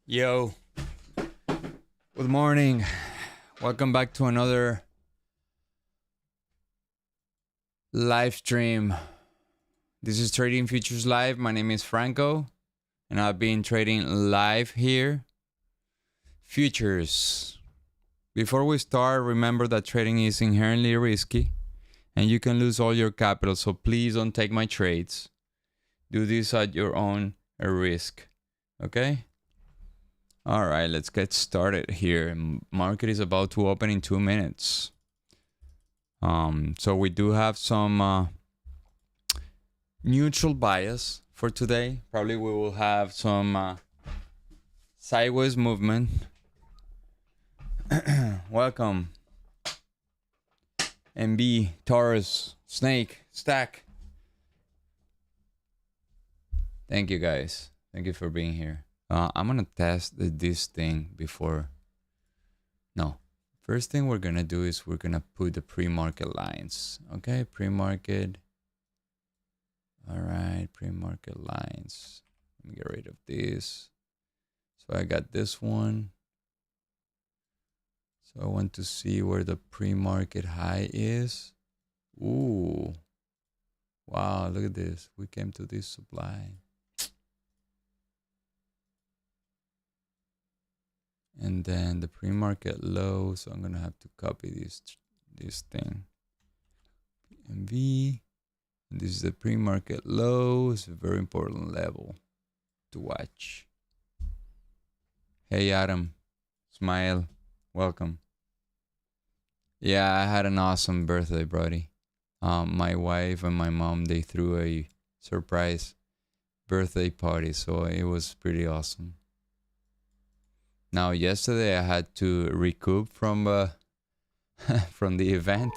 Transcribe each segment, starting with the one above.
Yo, good morning. Welcome back to another live stream. This is Trading Futures Live. My name is Franco, and I've been trading live here. Futures. Before we start, remember that trading is inherently risky, and you can lose all your capital, so please don't take my trades. Do this at your own risk, okay? All right, let's get started here. Market is about to open in 2 minutes. So we do have some neutral bias for today. Probably we will have some sideways movement. Welcome. MB, Taurus, Snake, Stack. Thank you guys. Thank you for being here. I'm gonna test this thing before. No, first thing we're gonna do is we're gonna put the pre-market lines. Okay, pre-market. All right, pre-market lines. Let me get rid of this. So I got this one. So I want to see where the pre-market high is. Ooh, wow! Look at this. We came to this supply. And then the pre-market low, so I'm gonna have to copy this thing. MV, and this is the pre-market low. It's a very important level to watch. Hey Adam, smile, welcome. Yeah, I had an awesome birthday, Brody. My wife and my mom, they threw a surprise birthday party, so it was pretty awesome. Now, yesterday I had to recoup from from the event,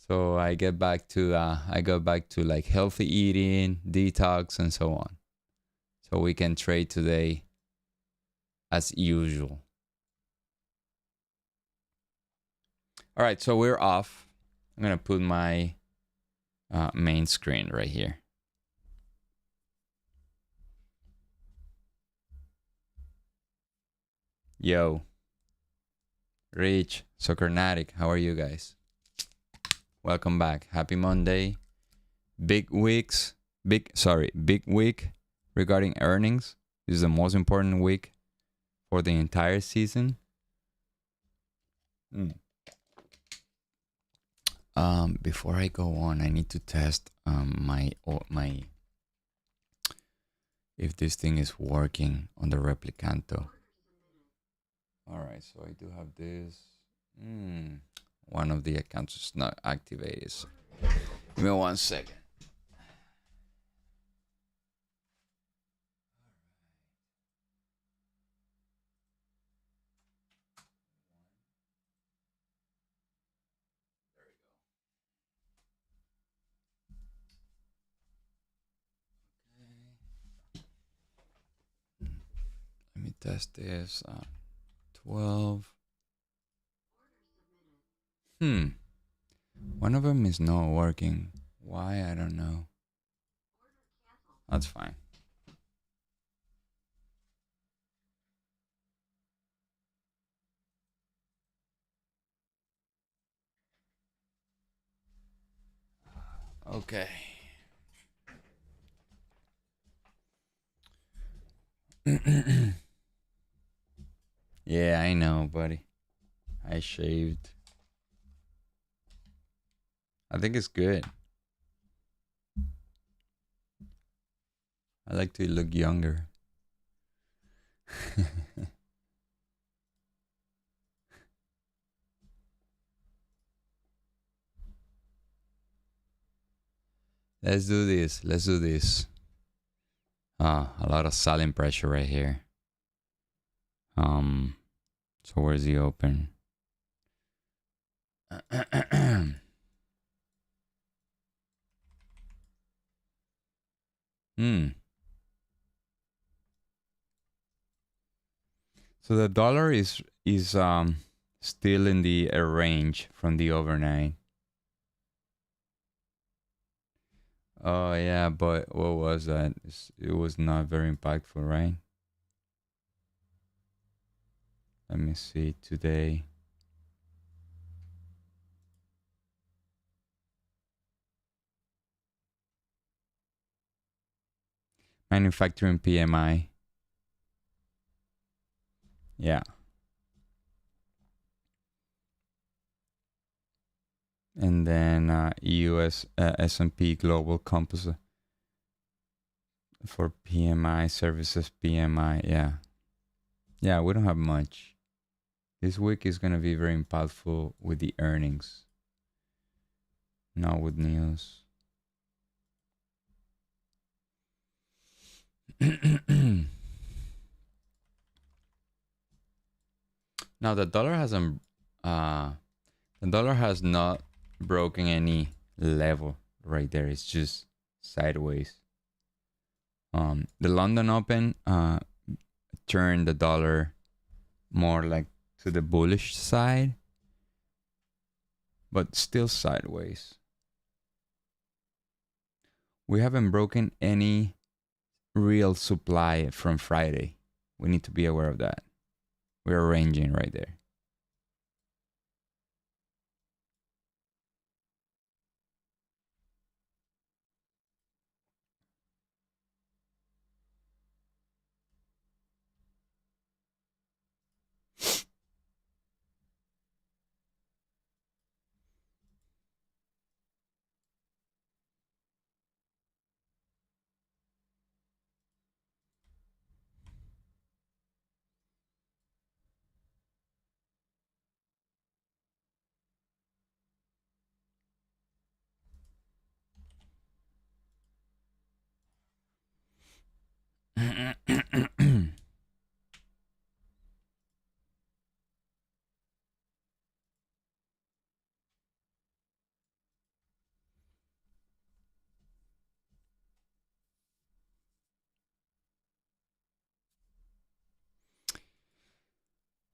so I go back to like healthy eating, detox, and so on. So we can trade today as usual. All right, so we're off. I'm gonna put my main screen right here. Yo, Rich, Soccernatic, how are you guys? Welcome back. Happy Monday. Big week regarding earnings. This is the most important week for the entire season. Before I go on, I need to test my if this thing is working on the replicanto. All right, so I do have this. One of the accounts is not activated. So give me 1 second. Let me test this. 12. One of them is not working. Why? I don't know. That's fine. Okay. Yeah, I know, buddy. I shaved. I think it's good. I like to look younger. Let's do this. Let's do this. A lot of selling pressure right here. So where's the open? So the dollar is still in the range from the overnight. Oh yeah, but what was that? It was not very impactful, right? Let me see today. Manufacturing PMI. Yeah. And then US S&P Global Composite for PMI, services PMI. Yeah. Yeah, we don't have much. This week is going to be very impactful with the earnings, not with news. Now the dollar hasn't the dollar has not broken any level right there. It's just sideways. The London Open turned the dollar more like to the bullish side, but still sideways. We haven't broken any real supply from Friday. We need to be aware of that. We're ranging right there.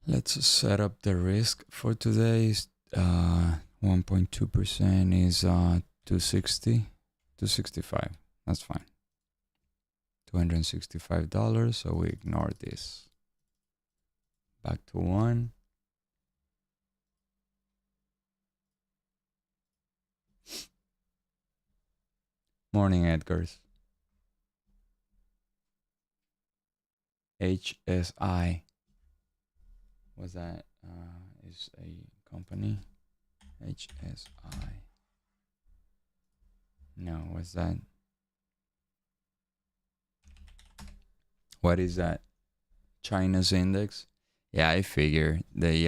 Let's set up the risk for today's 1.2% is 260, 265. That's fine. $265, so we ignore this. Back to 1. Morning, Edgars. HSI. What's that? Is a company. HSI. No, what's that? What is that? China's index? Yeah, I figure they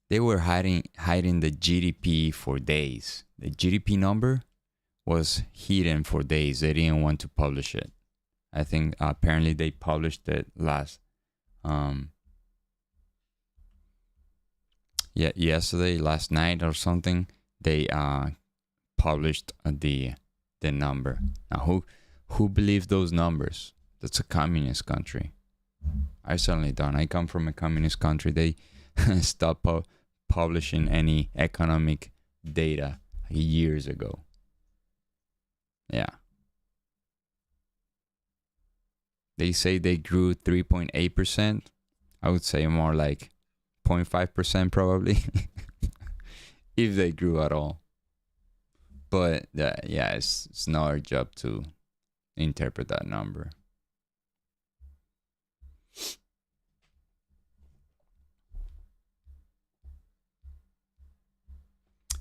they were hiding the GDP for days. The GDP number was hidden for days. They didn't want to publish it. I think apparently they published it last yesterday, last night or something. They published the number. Now who believes those numbers? That's a communist country. I certainly don't. I come from a communist country. They stopped publishing any economic data years ago. Yeah. They say they grew 3.8%. I would say more like 0.5% probably. If they grew at all. But yeah, it's not our job to interpret that number.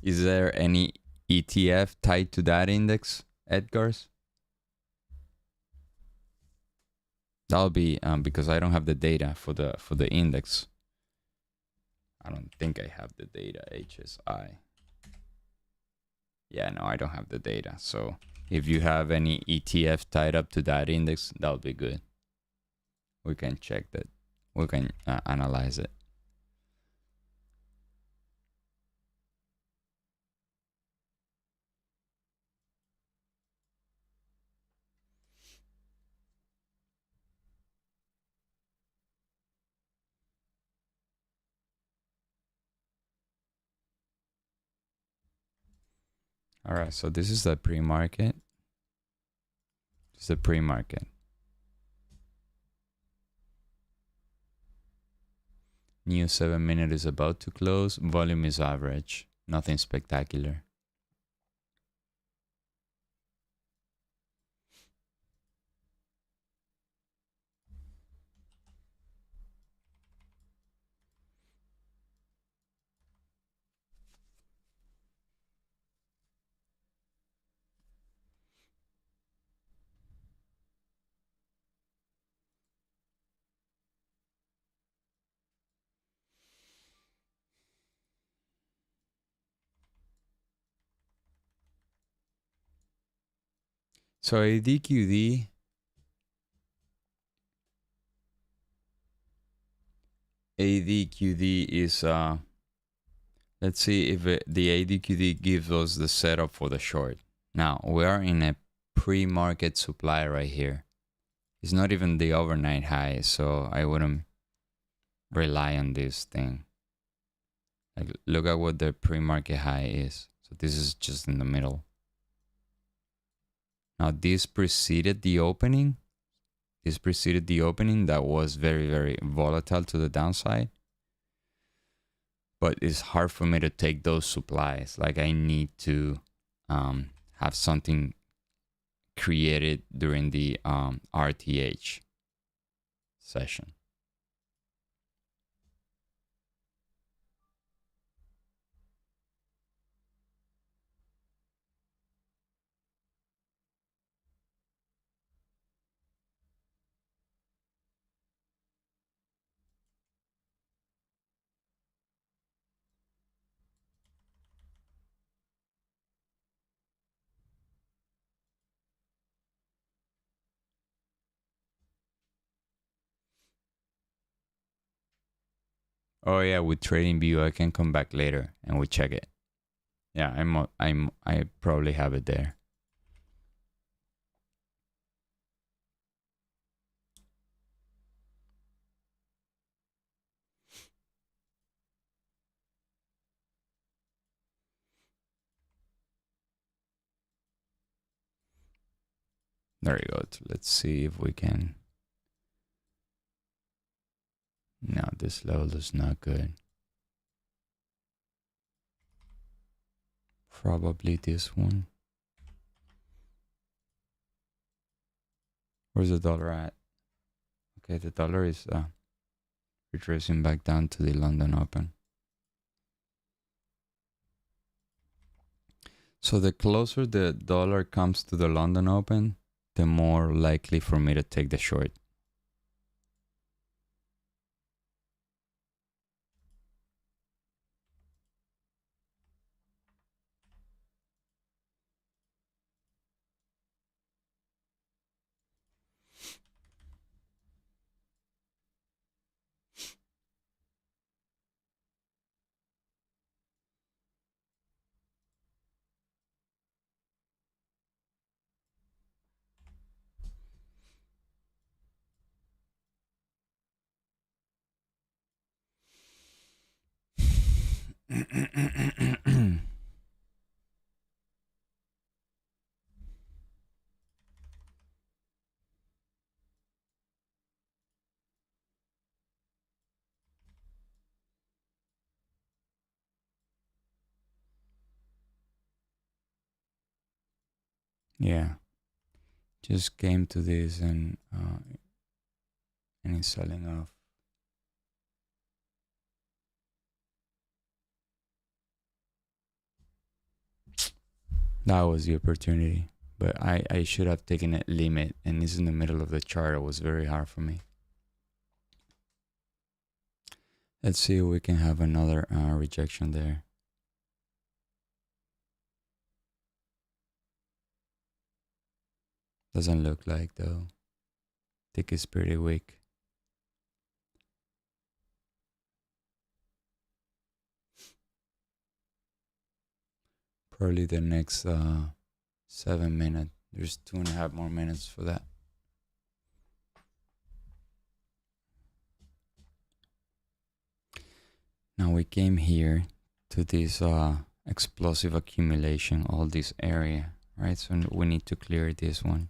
Is there any ETF tied to that index, Edgars? That'll be because I don't have the data for the index. I don't think I have the data. HSI. Yeah, no, I don't have the data. So if you have any ETF tied up to that index, that'll be good. We can check that. We can analyze it. All right, so this is the pre-market. This is the pre-market. New 7-minute is about to close. Volume is average. Nothing spectacular. So ADQD is let's see if the ADQD gives us the setup for the short. Now we are in a pre-market supply right here. It's not even the overnight high, so I wouldn't rely on this thing. Like, look at what the pre-market high is. So this is just in the middle. Now this preceded the opening. This preceded the opening that was very, very volatile to the downside. But it's hard for me to take those supplies. Like, I need to have something created during the RTH session. Oh yeah, with TradingView, I can come back later and we check it. Yeah, I probably have it there. There you go. Let's see if we can. No, this level is not good. Probably this one. Where's the dollar at? Okay, the dollar is retracing back down to the London Open. So the closer the dollar comes to the London Open, the more likely for me to take the short. Yeah, just came to this and it's selling off. That was the opportunity, but I should have taken a limit, and it's in the middle of the chart. It was very hard for me. Let's see if we can have another rejection there. Doesn't look like though. Tick is pretty weak. Probably the next 7 minutes. There's 2.5 more minutes for that. Now we came here to this explosive accumulation, all this area, right? So we need to clear this one.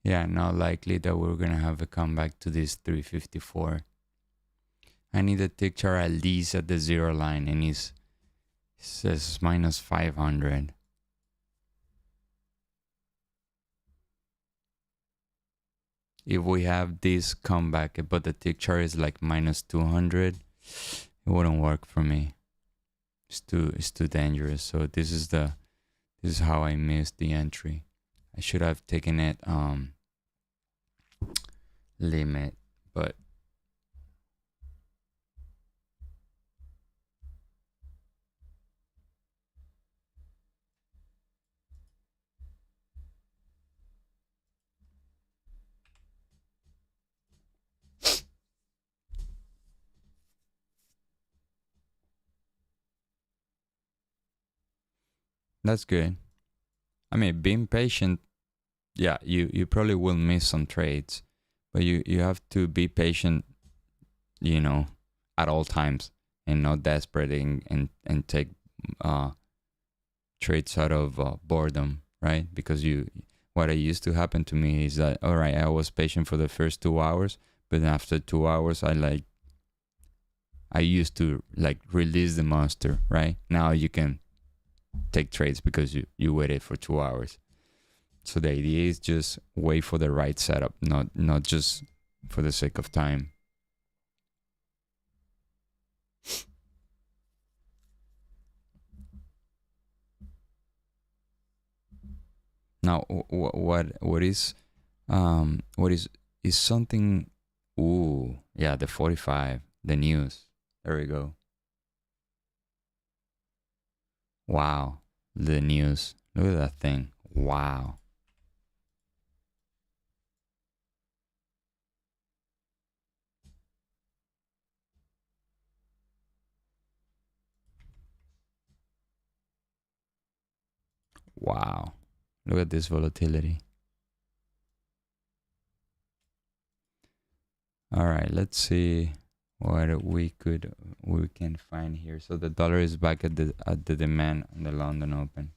Yeah, not likely that we're gonna have a comeback to this 354. I need a tick chart at least at the zero line, and it says minus 500. If we have this comeback, but the tick chart is like minus 200, it wouldn't work for me. It's too dangerous. So this is how I missed the entry. I should have taken it limit, but that's good. I mean, being patient, yeah, you probably will miss some trades, but you have to be patient, you know, at all times, and not desperate and take trades out of boredom, right? Because what it used to happen to me is that, all right, I was patient for the first 2 hours, but after 2 hours, I used to like release the monster, right? Now you can take trades because you waited for 2 hours. So the idea is just wait for the right setup, not just for the sake of time. Now, what is something? Ooh, yeah, the 45, the news. There we go. Wow, the news. Look at that thing. Wow. Wow. Look at this volatility. All right, let's see what we can find here. So the dollar is back at the demand on the London Open.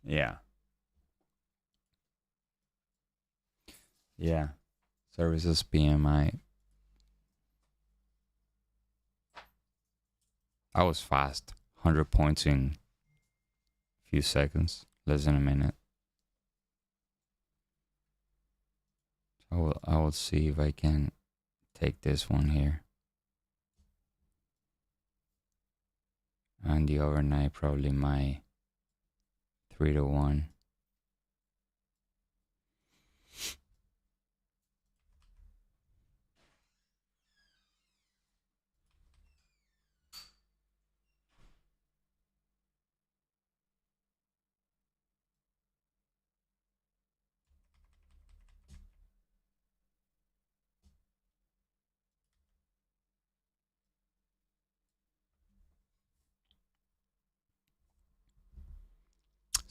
Yeah. Yeah. Services PMI. I was fast. 100 points in a few seconds, less than a minute. I will see if I can take this one here. And the overnight probably my 3-1.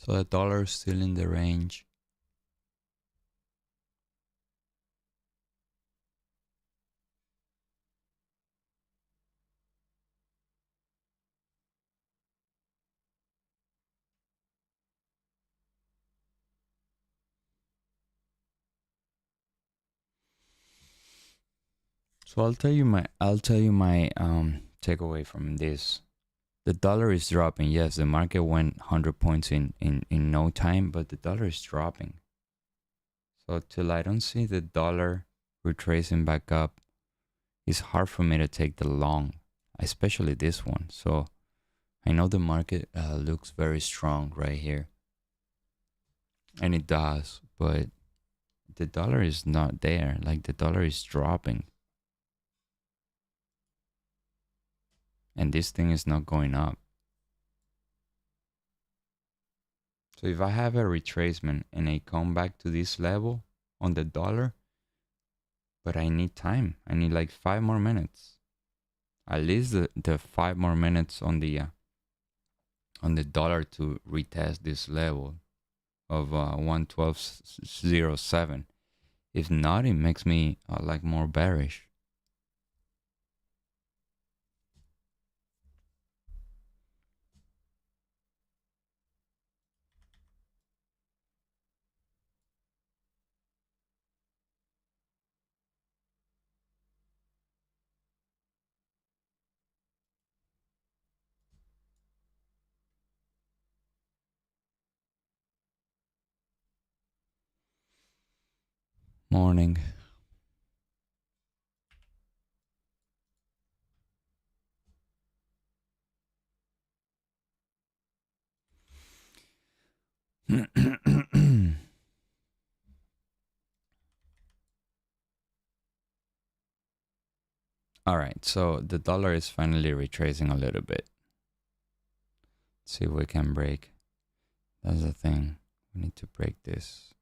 So the dollar is still in the range. So I'll tell you my takeaway from this. The dollar is dropping. Yes, the market went 100 points in no time, but the dollar is dropping. So till I don't see the dollar retracing back up, it's hard for me to take the long. especially this one. So I know the market looks very strong right here, and it does, but the dollar is not there. Like the dollar is dropping, and this thing is not going up. So if I have a retracement and I come back to this level on the dollar, but I need time. I need like 5 more minutes. At least the 5 more minutes on the dollar to retest this level of 112.07. If not, it makes me like more bearish. Morning. All right, so the dollar is finally retracing a little bit. Let's see if we can break. That's the thing. We need to break this.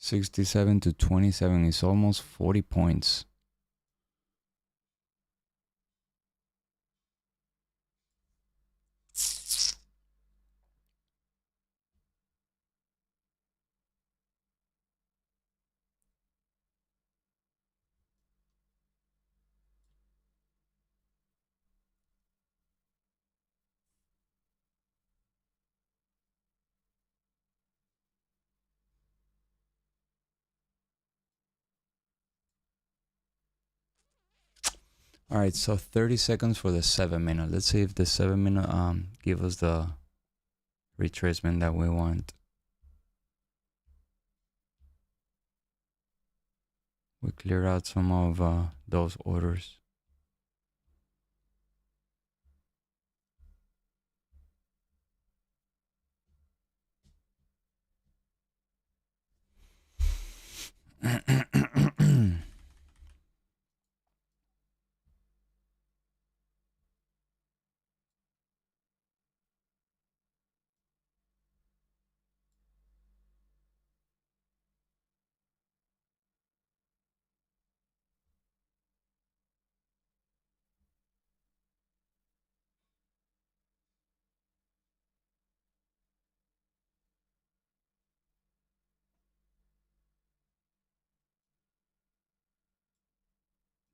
$67 to $27 is almost 40 points. All right, so 30 seconds for the 7 minute. Let's see if the 7 minute give us the retracement that we want. We clear out some of those orders.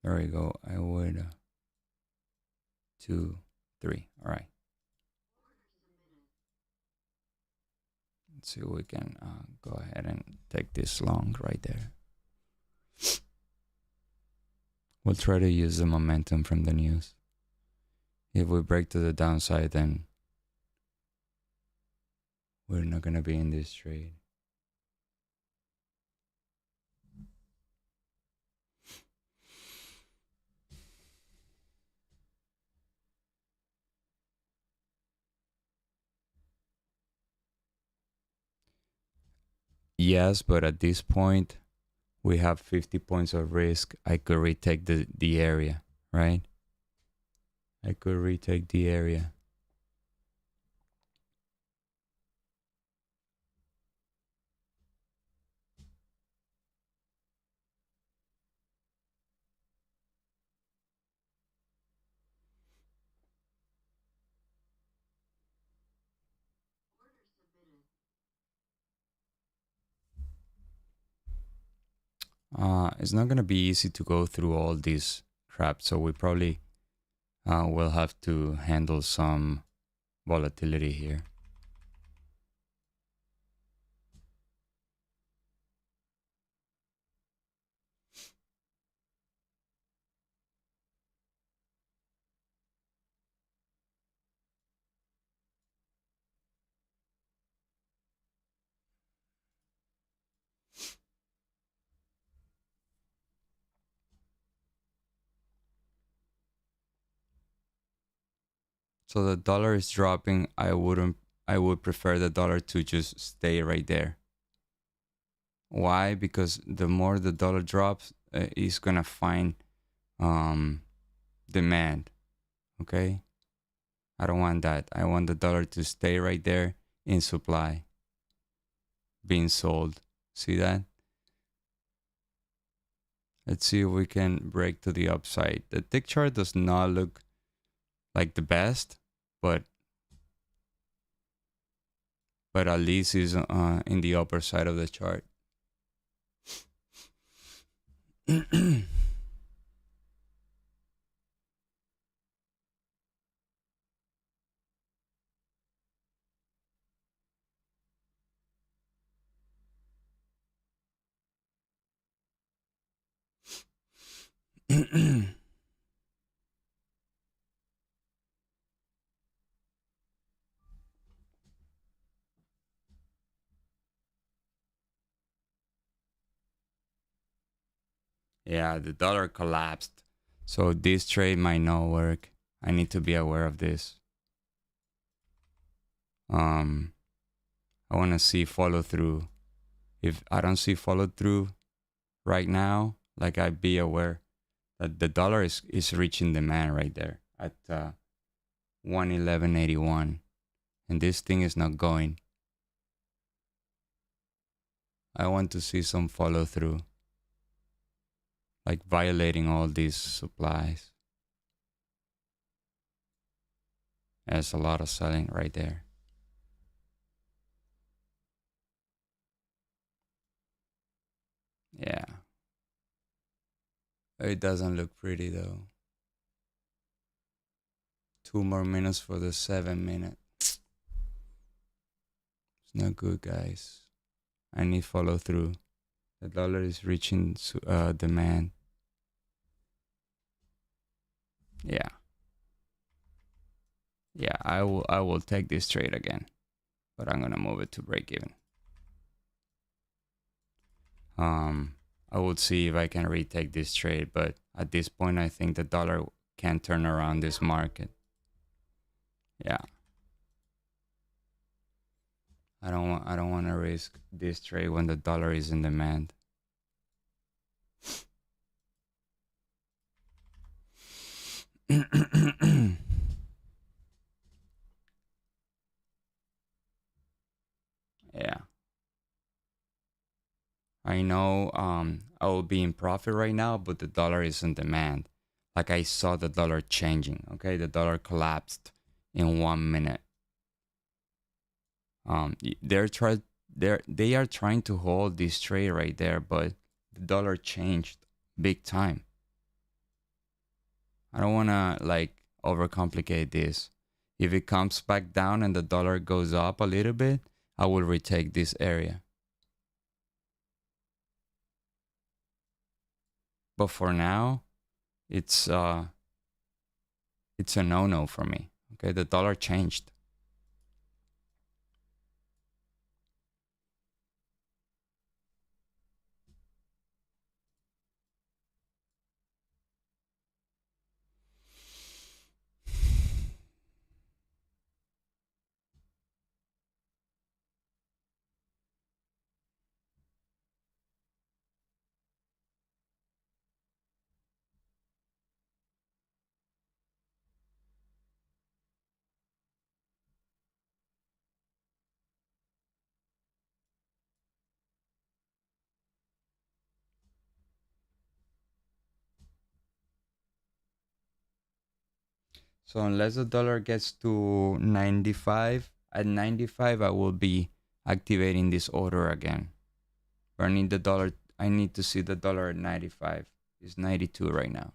There we go. I would 2, 3. All right. Let's see if we can go ahead and take this long right there. We'll try to use the momentum from the news. If we break to the downside, then we're not going to be in this trade. Yes, but at this point, we have 50 points of risk. I could retake the area, right? I could retake the area. It's not gonna be easy to go through all this crap, so we probably will have to handle some volatility here. So the dollar is dropping. I would prefer the dollar to just stay right there. Why? Because the more the dollar drops, it's gonna find demand. Okay, I don't want that. I want the dollar to stay right there in supply, being sold. See that? Let's see if we can break to the upside. The tick chart does not look like the best, but at least is in the upper side of the chart. Yeah, the dollar collapsed. So this trade might not work. I need to be aware of this. I want to see follow through. If I don't see follow through right now, like I be aware that the dollar is reaching demand right there at 111.81, and this thing is not going. I want to see some follow through, like violating all these supplies. There's a lot of selling right there. Yeah. It doesn't look pretty though. 2 more minutes for the 7 minute. It's not good, guys. I need follow through. The dollar is reaching demand. Yeah. Yeah, I will take this trade again, but I'm gonna move it to break even. I would see if I can retake this trade, but at this point, I think the dollar can turn around this market. Yeah. I don't want to risk this trade when the dollar is in demand. Yeah. I know I will be in profit right now, but the dollar is in demand. Like I saw the dollar changing, okay? The dollar collapsed in 1 minute. They are trying to hold this trade right there, but the dollar changed big time. I don't want to like overcomplicate this. If it comes back down and the dollar goes up a little bit, I will retake this area. But for now, it's a no-no for me. Okay, the dollar changed. So unless the dollar gets to 95, at 95 I will be activating this order again. But I need to see the dollar at 95. It's 92 right now.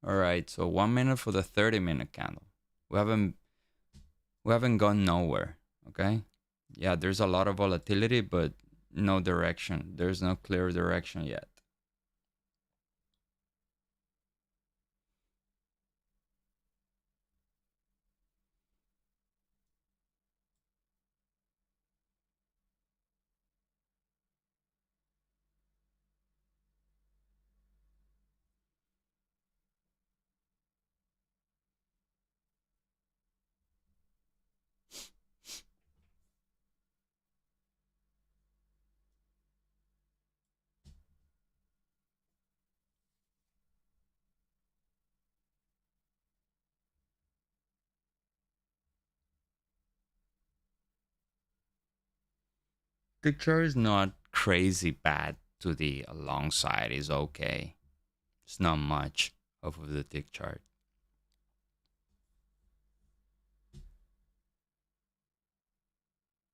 All right, so 1 minute for the 30-minute candle. We haven't gone nowhere, okay? Yeah, there's a lot of volatility, but no direction. There's no clear direction yet. Picture is not crazy bad to the long side. Is okay. It's not much off of the tick chart.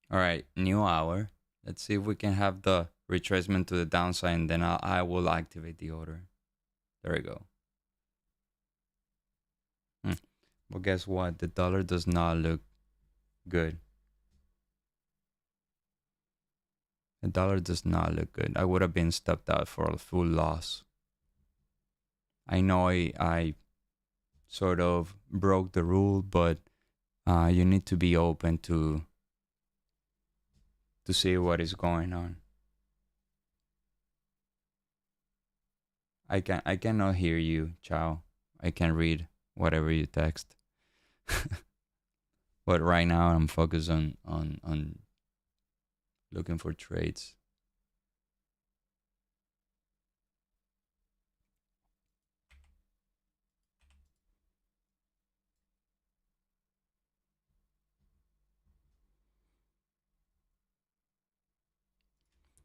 All right, new hour. Let's see if we can have the retracement to the downside, and then I will activate the order. There we go. Well, guess what? The dollar does not look good. The dollar does not look good. I would have been stopped out for a full loss. I know I sort of broke the rule, but you need to be open to see what is going on. I cannot hear you, Chow. I can read whatever you text. But right now I'm focused on looking for trades.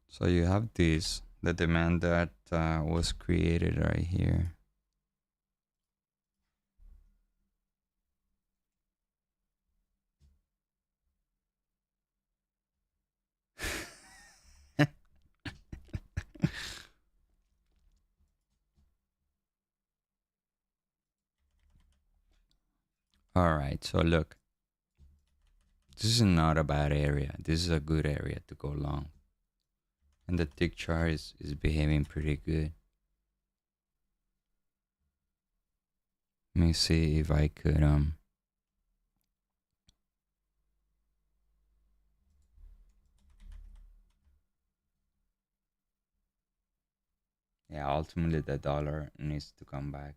So you have this, the demand that was created right here. All right, so look, this is not a bad area. This is a good area to go long. And the tick chart is behaving pretty good. Let me see if I could yeah, ultimately the dollar needs to come back.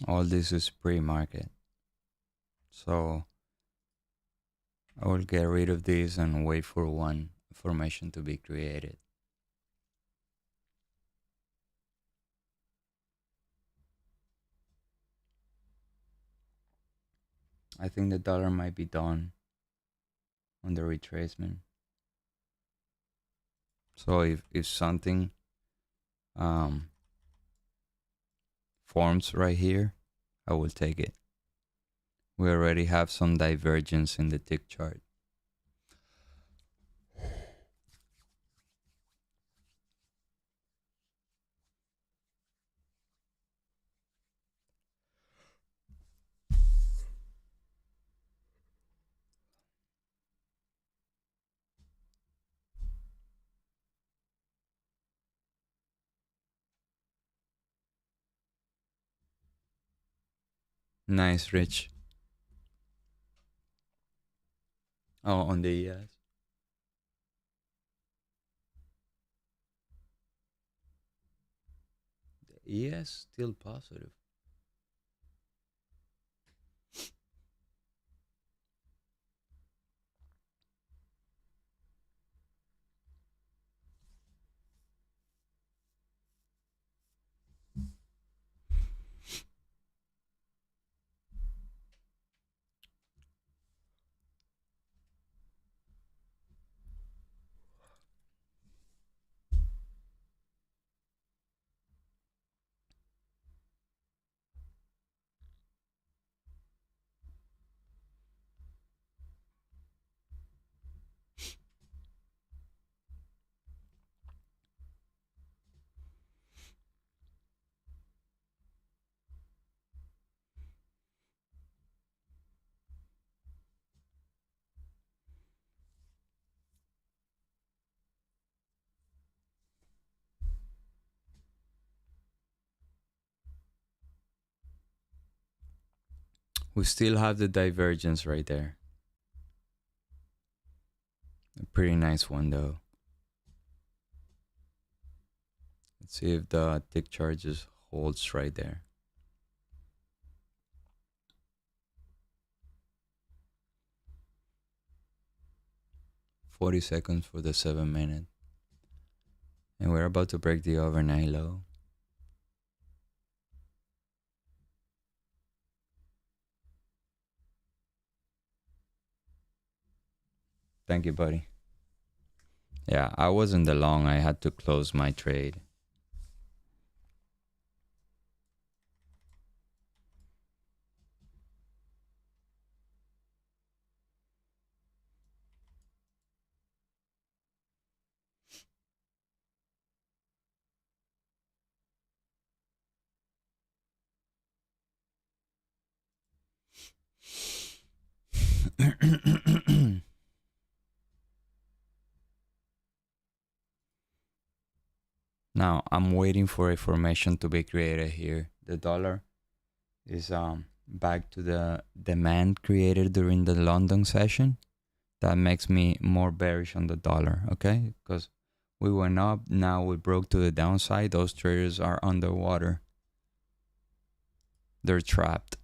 All this is pre-market. So I will get rid of this and wait for one formation to be created. I think the dollar might be done on the retracement. So if something forms right here, I will take it. We already have some divergence in the tick chart. Nice, Rich. Oh, on the ES. The ES still positive. We still have the divergence right there. A pretty nice one though. Let's see if the tick chart just holds right there. 40 seconds for the 7 minute. And we're about to break the overnight low. Thank you, buddy. Yeah, I wasn't the long. I had to close my trade. Now I'm waiting for a formation to be created here. The dollar is back to the demand created during the London session. That makes me more bearish on the dollar, okay? Because we went up, now we broke to the downside. Those traders are underwater. They're trapped.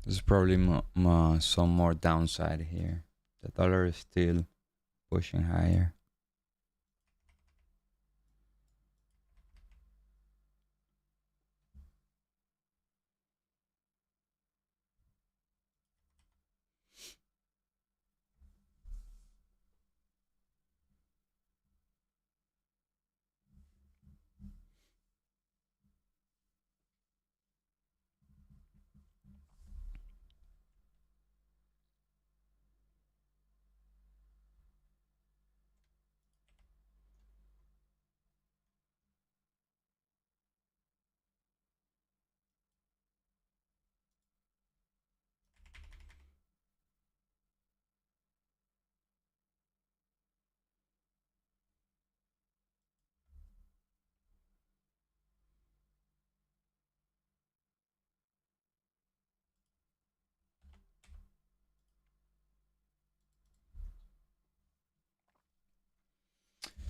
There's probably some more downside here. The dollar is still pushing higher.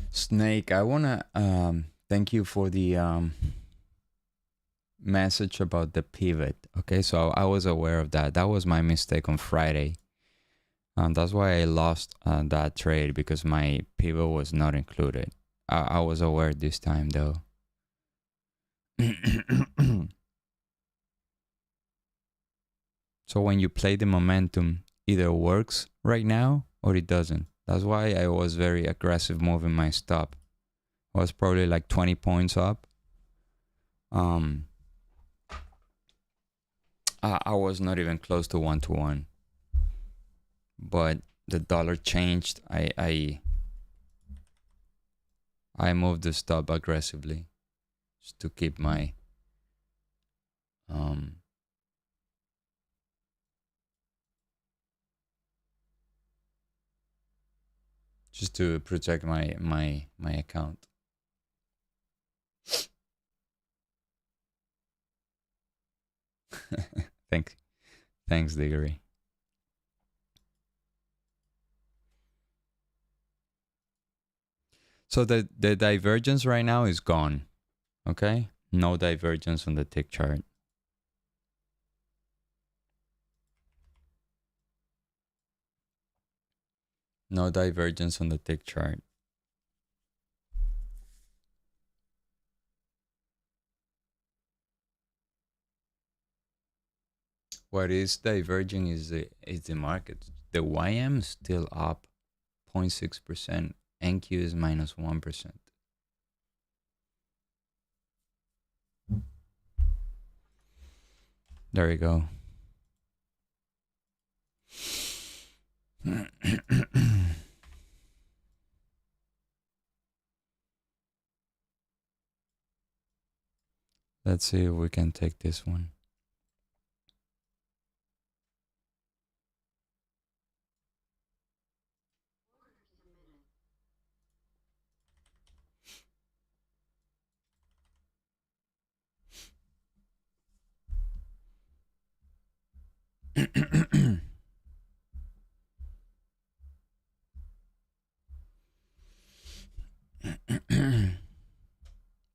Snake, I wanna thank you for the message about the pivot. Okay, so I was aware of that. That was my mistake on Friday. That's why I lost that trade, because my pivot was not included. I was aware this time though. So when you play the momentum, either works right now or it doesn't. That's why I was very aggressive moving my stop. I was probably like 20 points up. I was not even close to 1-to-1. But the dollar changed. I moved the stop aggressively just to keep my just to protect my account. Thanks, Diggory. So the divergence right now is gone. Okay, no divergence on the tick chart. No divergence on the tick chart. What is diverging is the market. The YM is still up 0.6%. NQ is minus 1%. There you go. Let's see if we can take this one.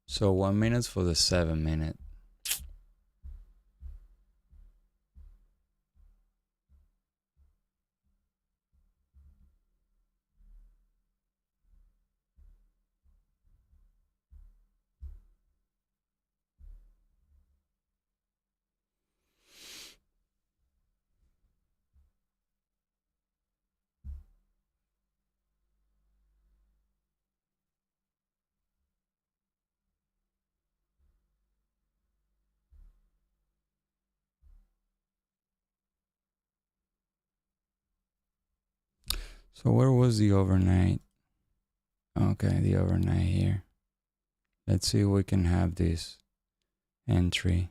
So 1 minute for the 7 minute. So where was the overnight? Okay, the overnight here. Let's see if we can have this entry.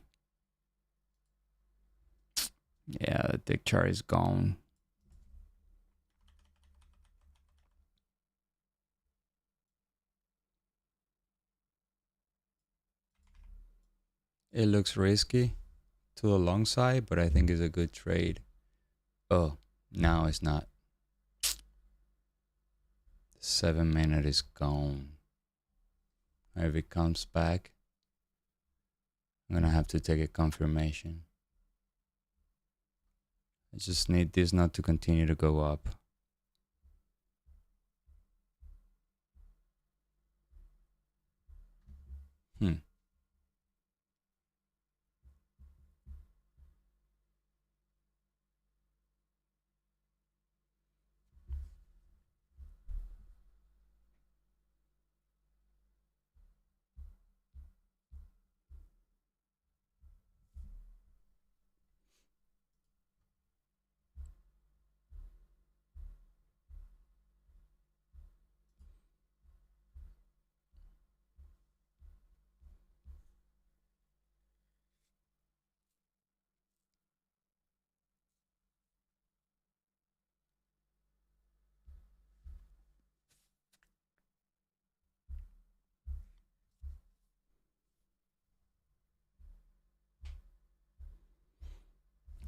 Yeah, the tick chart is gone. It looks risky to the long side, but I think it's a good trade. Oh, now it's not. 7 minute is gone. If it comes back, I'm gonna have to take a confirmation. I just need this not to continue to go up.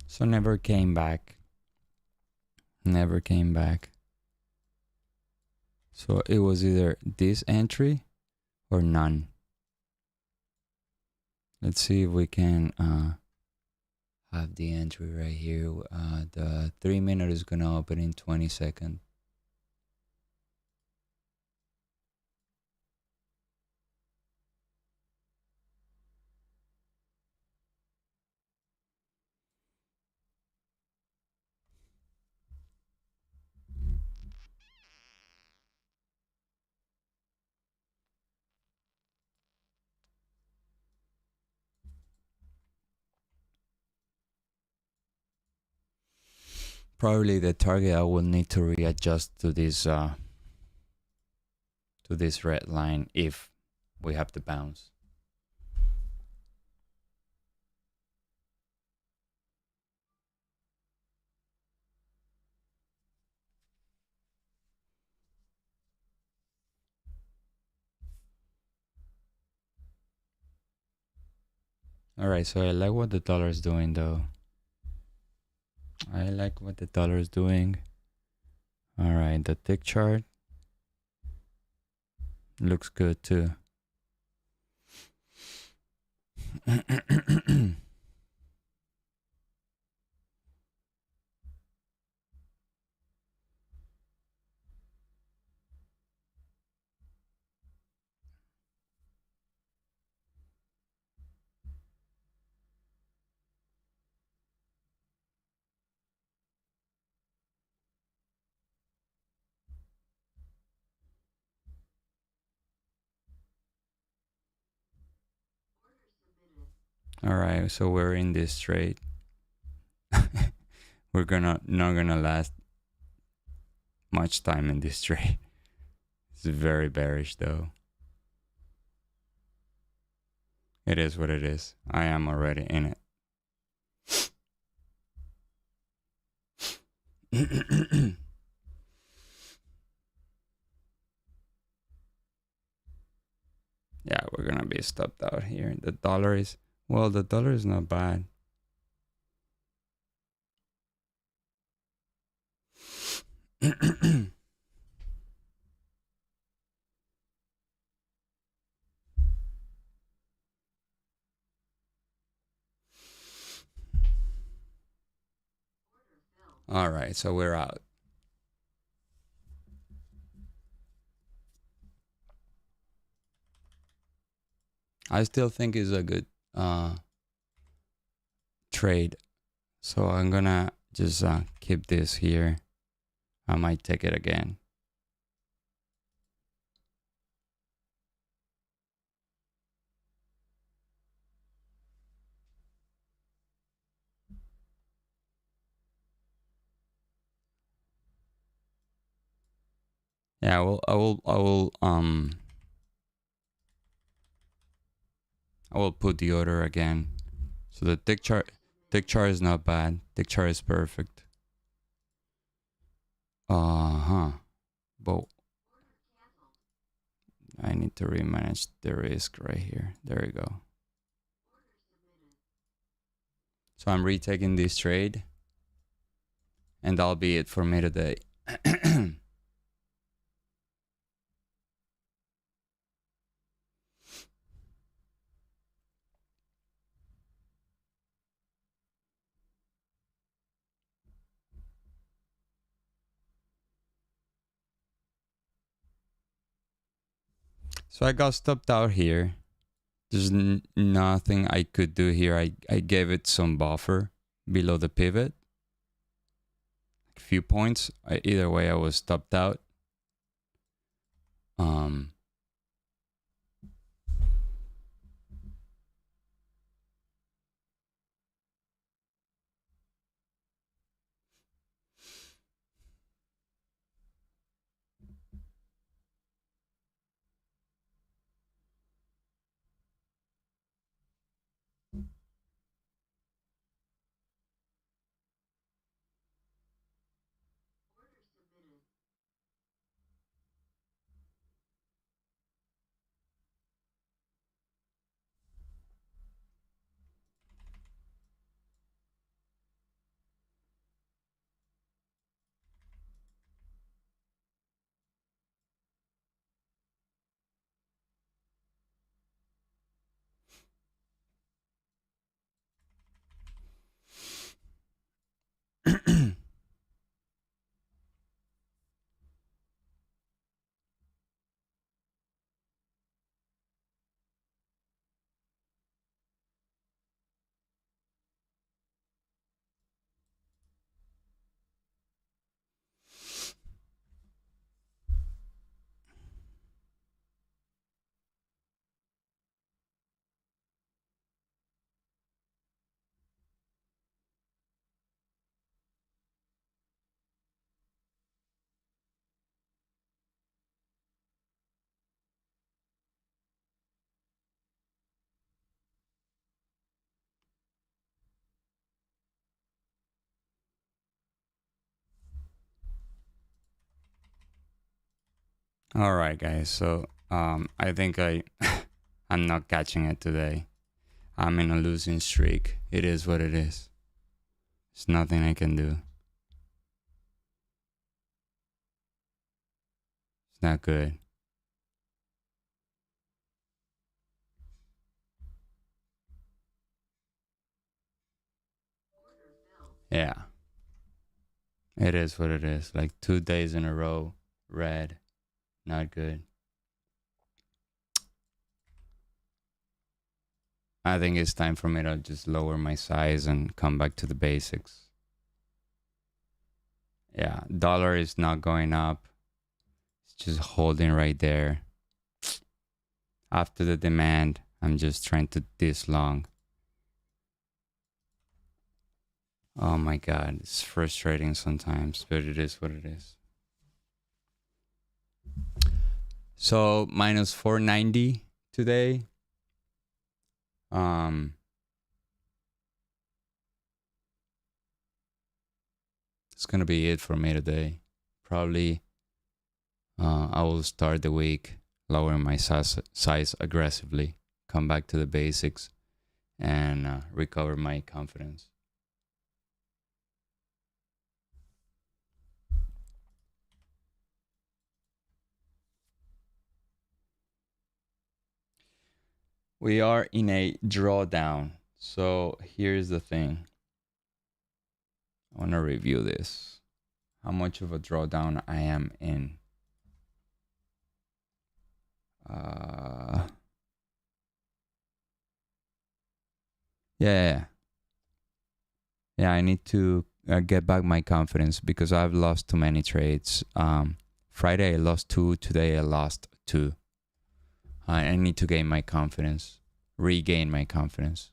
So never came back. Never came back. So it was either this entry or none. Let's see if we can have the entry right here. The 3 minute is gonna open in 20 seconds. Probably the target I will need to readjust to this red line if we have to bounce. All right, so I like what the dollar is doing though. I like what the dollar is doing. All right, the tick chart looks good too. All right, so we're in this trade. We're not gonna last much time in this trade. It's very bearish though. It is what it is. I am already in it. Yeah, we're gonna be stopped out here. The dollar is, well, the dollar is not bad. All right, so we're out. I still think it's a good trade. So I'm gonna just keep this here. I might take it again. Yeah, I will put the order again. So the tick chart is not bad. Tick chart is perfect. But I need to remanage the risk right here. There we go. So I'm retaking this trade, and that'll be it for me today. So I got stopped out here. There's nothing I could do here. I gave it some buffer below the pivot. A few points. Either way, I was stopped out. All right, guys. So I think I'm not catching it today. I'm in a losing streak. It is what it is. There's nothing I can do. It's not good. Yeah. It is what it is. Like 2 days in a row, red. Not good. I think it's time for me to just lower my size and come back to the basics. Yeah, dollar is not going up. It's just holding right there. After the demand, I'm just trying to this long. Oh my God, it's frustrating sometimes, but it is what it is. So minus 490 today. It's gonna be it for me today. Probably I will start the week lowering my size aggressively, come back to the basics, and recover my confidence. We are in a drawdown. So here's the thing. I want to review this. How much of a drawdown I am in. Yeah, I need to get back my confidence because I've lost too many trades. Friday I lost 2. Today I lost 2. I need to gain my confidence, regain my confidence.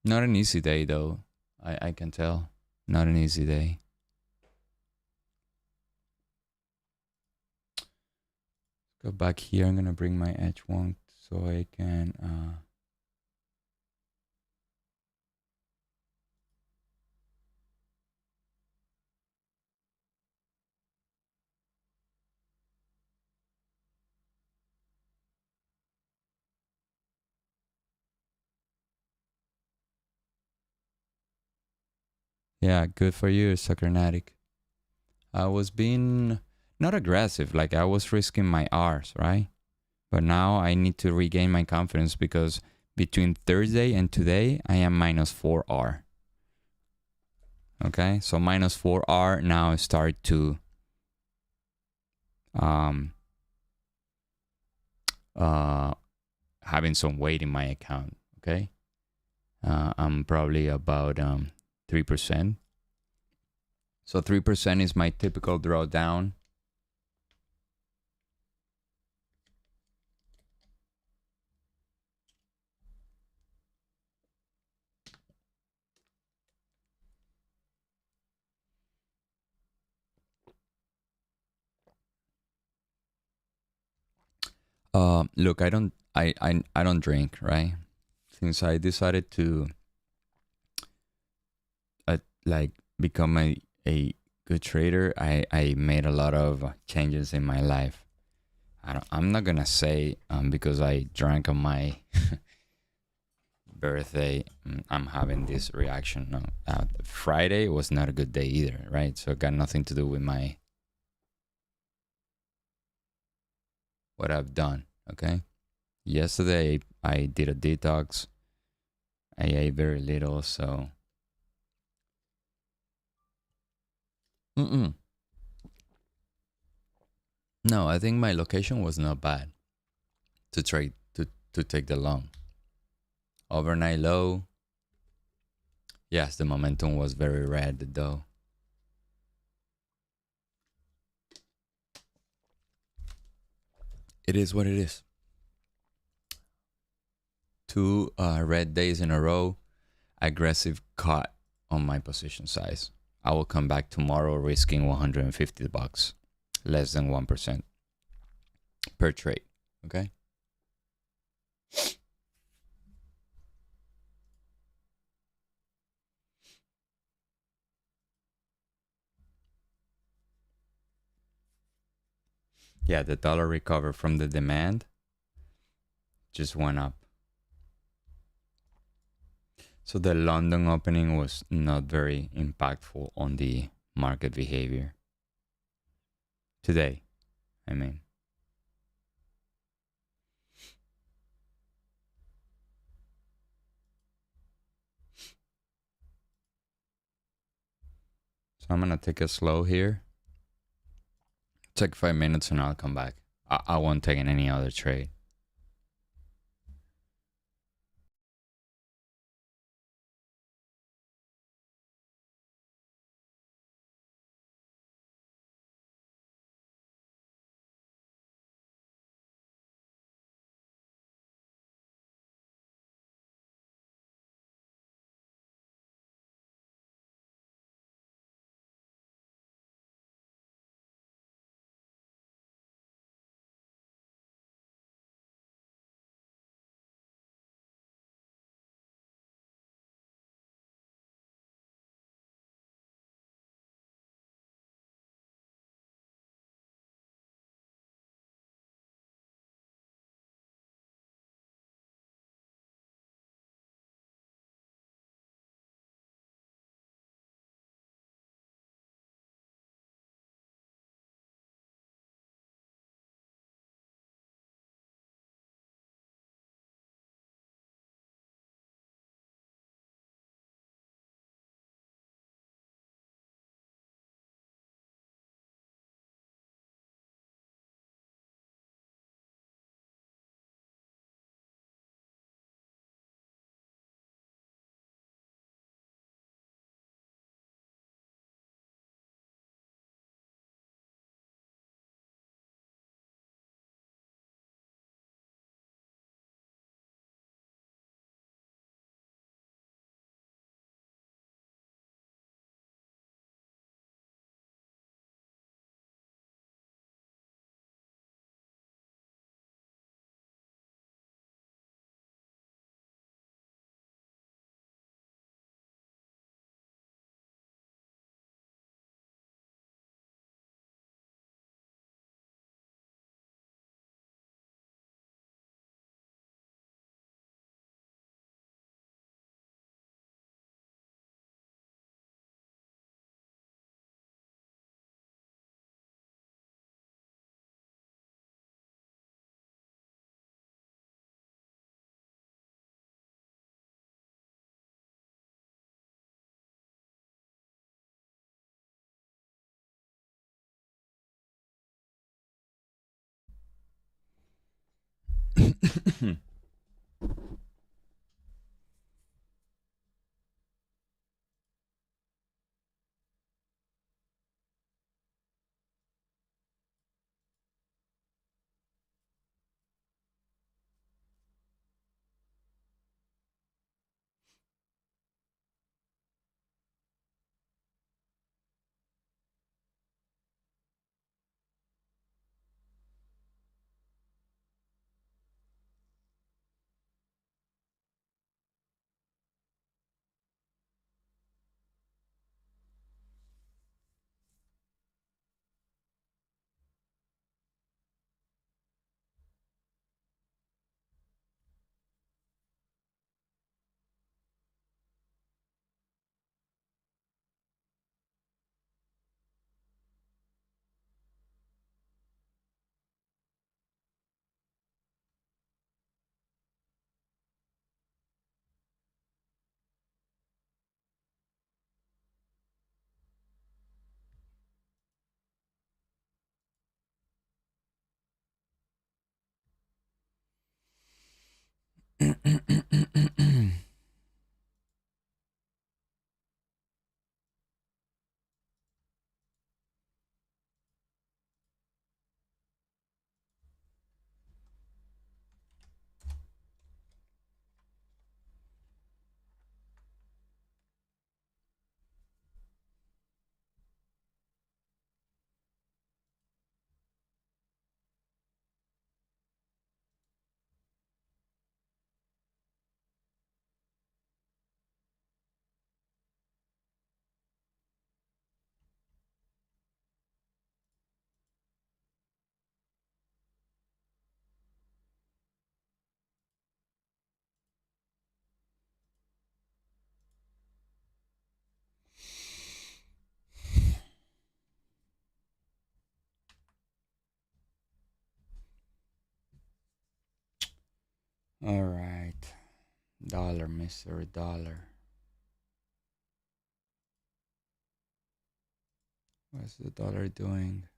Not an easy day though. I can tell. Not an easy day. Go back here. I'm gonna bring my H1 so I can yeah, good for you, Suckernatic. I was being not aggressive, like I was risking my R's, right? But now I need to regain my confidence because between Thursday and today, I am minus 4R. Okay, so minus 4R now start to having some weight in my account. Okay, I'm probably about 3%. So 3% is my typical drawdown. Look, I don't drink, right? Since I decided to like become a good trader, I made a lot of changes in my life. I'm not gonna say because I drank on my birthday, I'm having this reaction. No, Friday was not a good day either, right? So it got nothing to do with my what I've done. Okay, yesterday I did a detox. I ate very little, so. No, I think my location was not bad to trade to take the long. Overnight low. Yes, the momentum was very red though. It is what it is. 2 red days in a row. Aggressive cut on my position size. I will come back tomorrow risking $150, less than 1% per trade. Okay. Yeah, the dollar recovered from the demand, just went up. So the London opening was not very impactful on the market behavior today. I mean, so I'm gonna take a slow here. Take 5 minutes and I'll come back. I won't take in any other trade. All right. Dollar, Mr. Dollar. What's the dollar doing?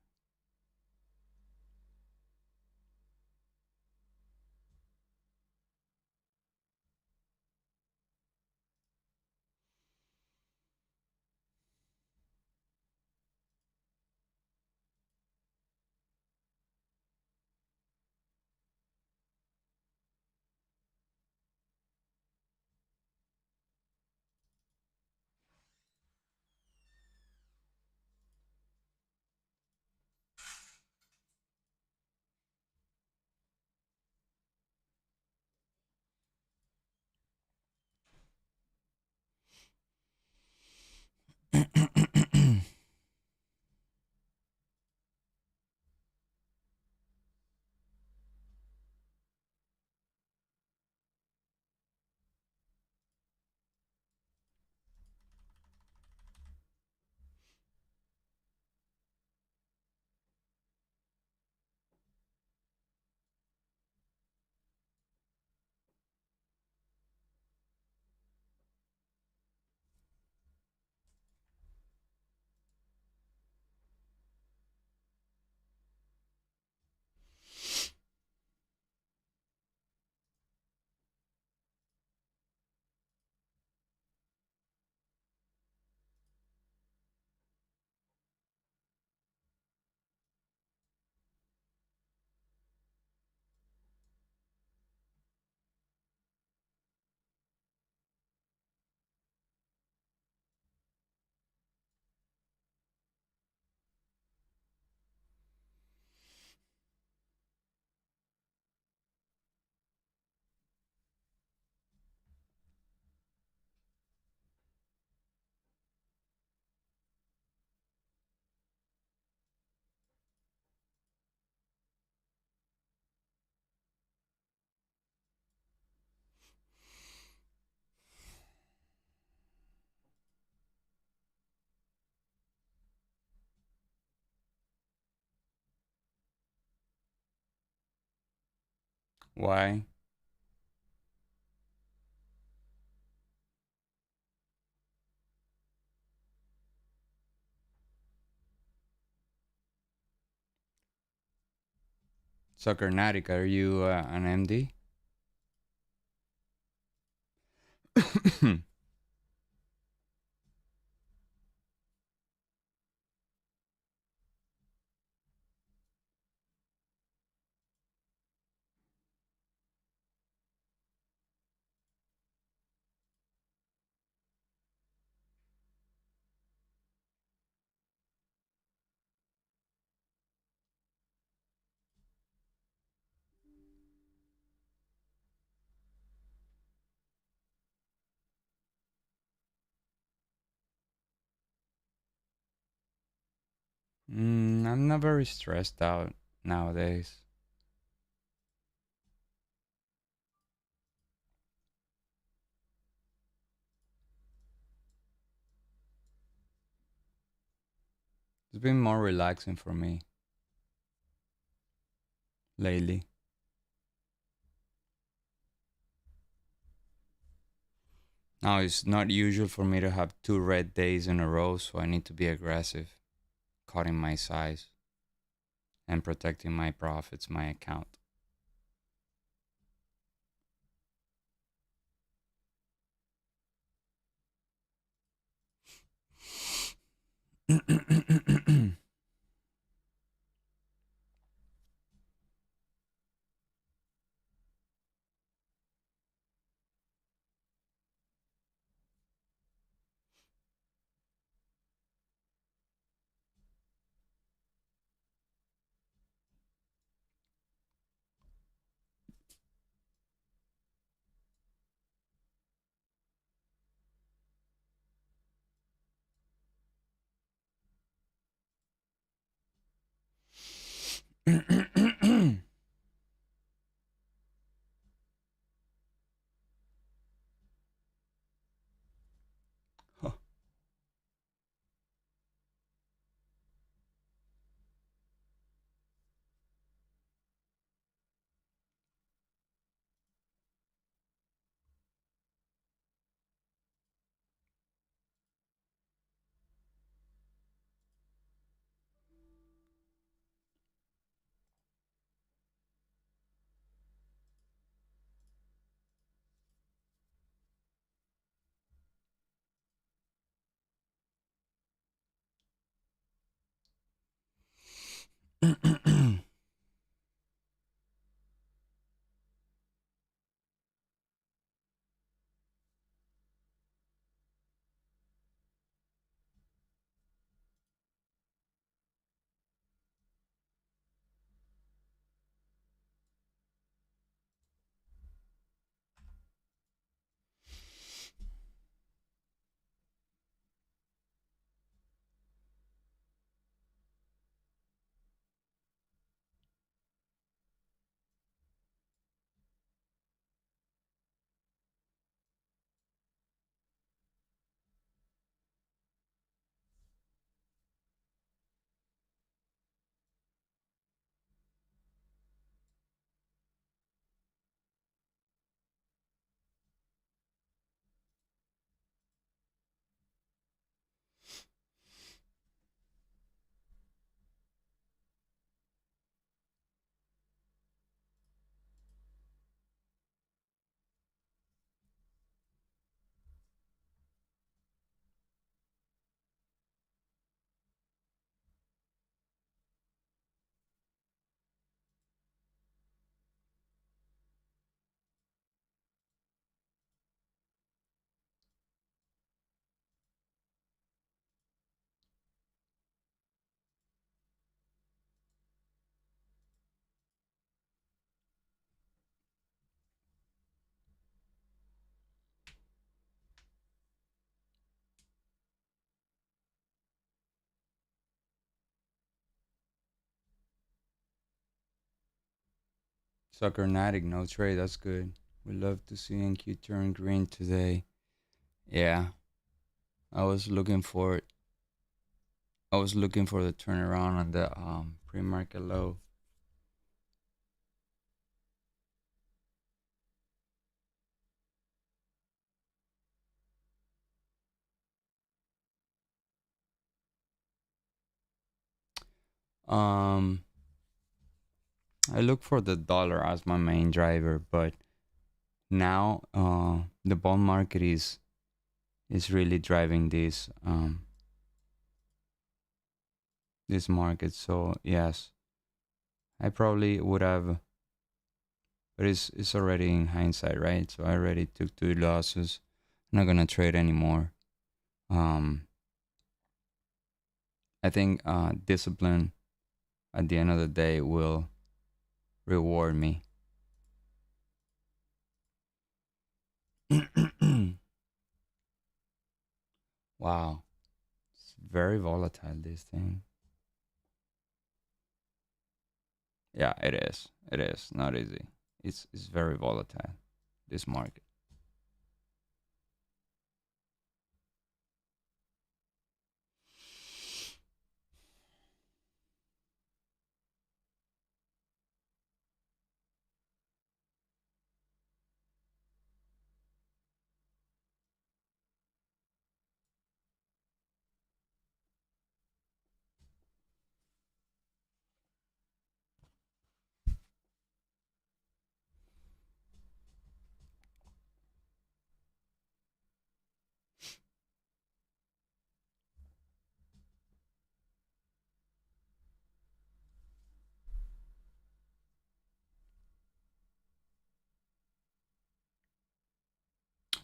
Why? Soccernatic, are you an MD? I'm not very stressed out nowadays. It's been more relaxing for me lately. Now, it's not usual for me to have 2 red days in a row, so I need to be aggressive, cutting my size and protecting my profits, my account. Suckernatic, no trade. That's good. We love to see NQ turn green today. Yeah, I was looking for it. I was looking for the turnaround on the pre-market low. Um, I look for the dollar as my main driver, but now the bond market is really driving this market. So yes, I probably would have, but it's already in hindsight, right? So I already took 2 losses. I'm not gonna trade anymore. Um, I think discipline at the end of the day will reward me. Wow, it's very volatile, this thing. Yeah, it is. It is not easy. It's very volatile, this market.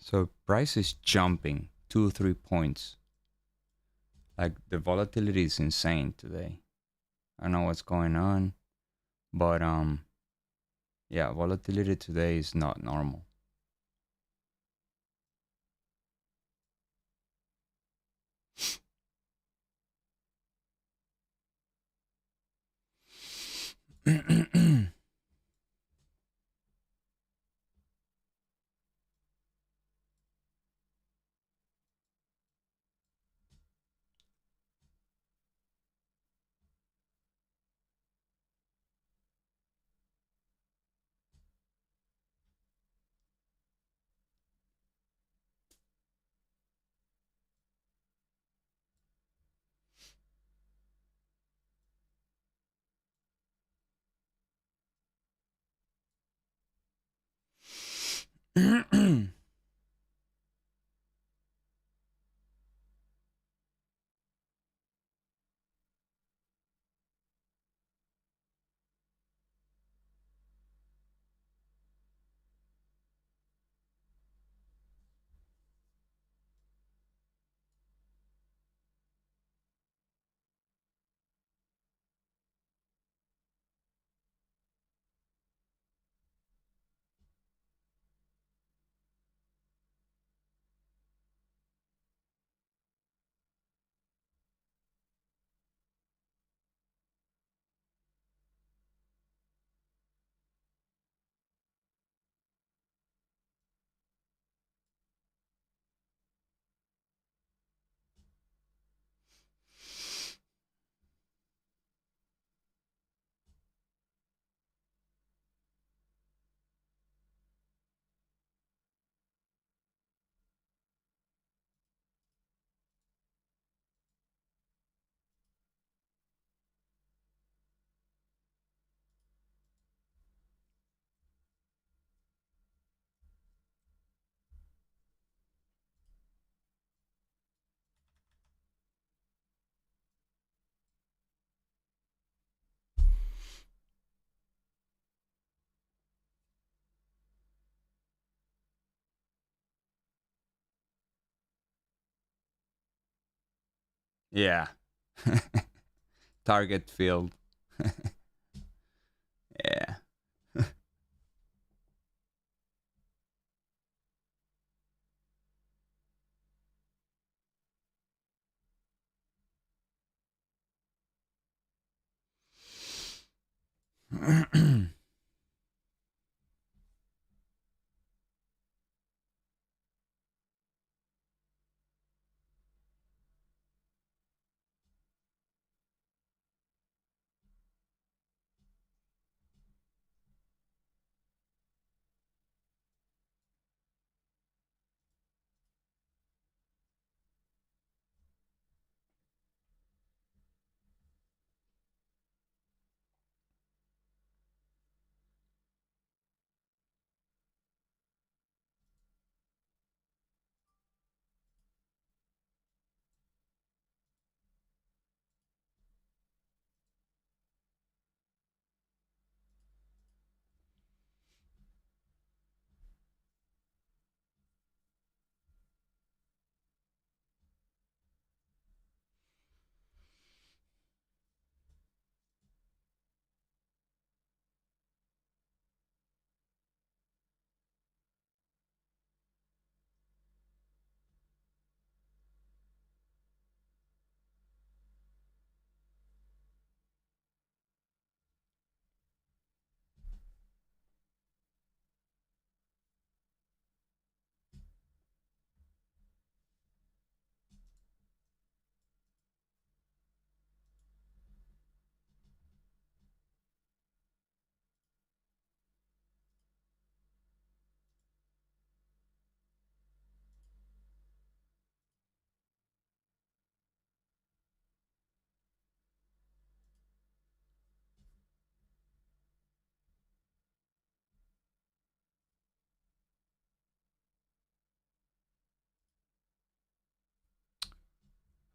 So price is jumping 2 3 points. Like the volatility is insane today. I don't know what's going on, but yeah, volatility today is not normal. Yeah. Target field. Yeah.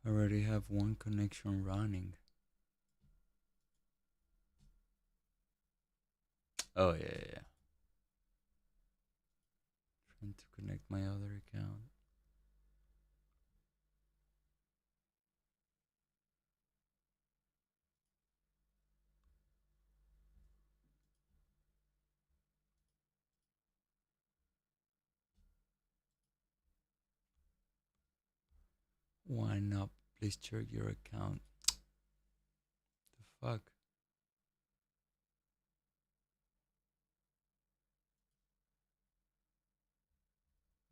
I already have one connection running. Oh, yeah, yeah, yeah. Trying to connect my other account. Why not? Please check your account. The fuck?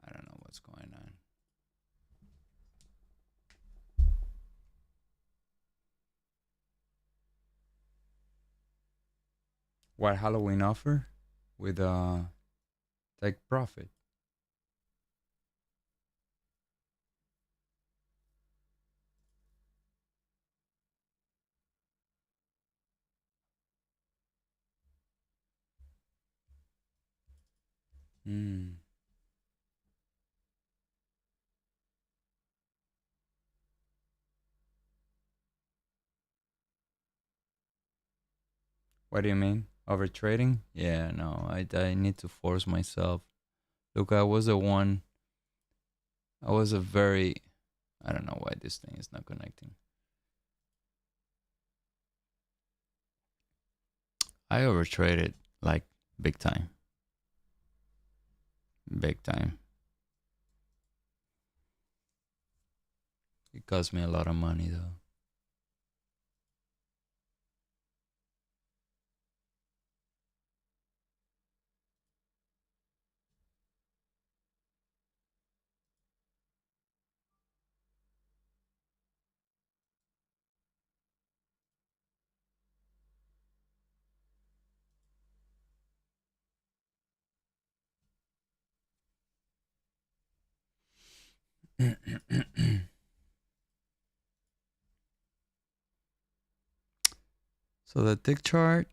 I don't know what's going on. What Halloween offer? With take profit. Hmm. What do you mean? Over trading? Yeah, no. I need to force myself. Look, I was a one. I was a very. I don't know why this thing is not connecting. I overtraded like big time. Big time. It cost me a lot of money though. So the tick chart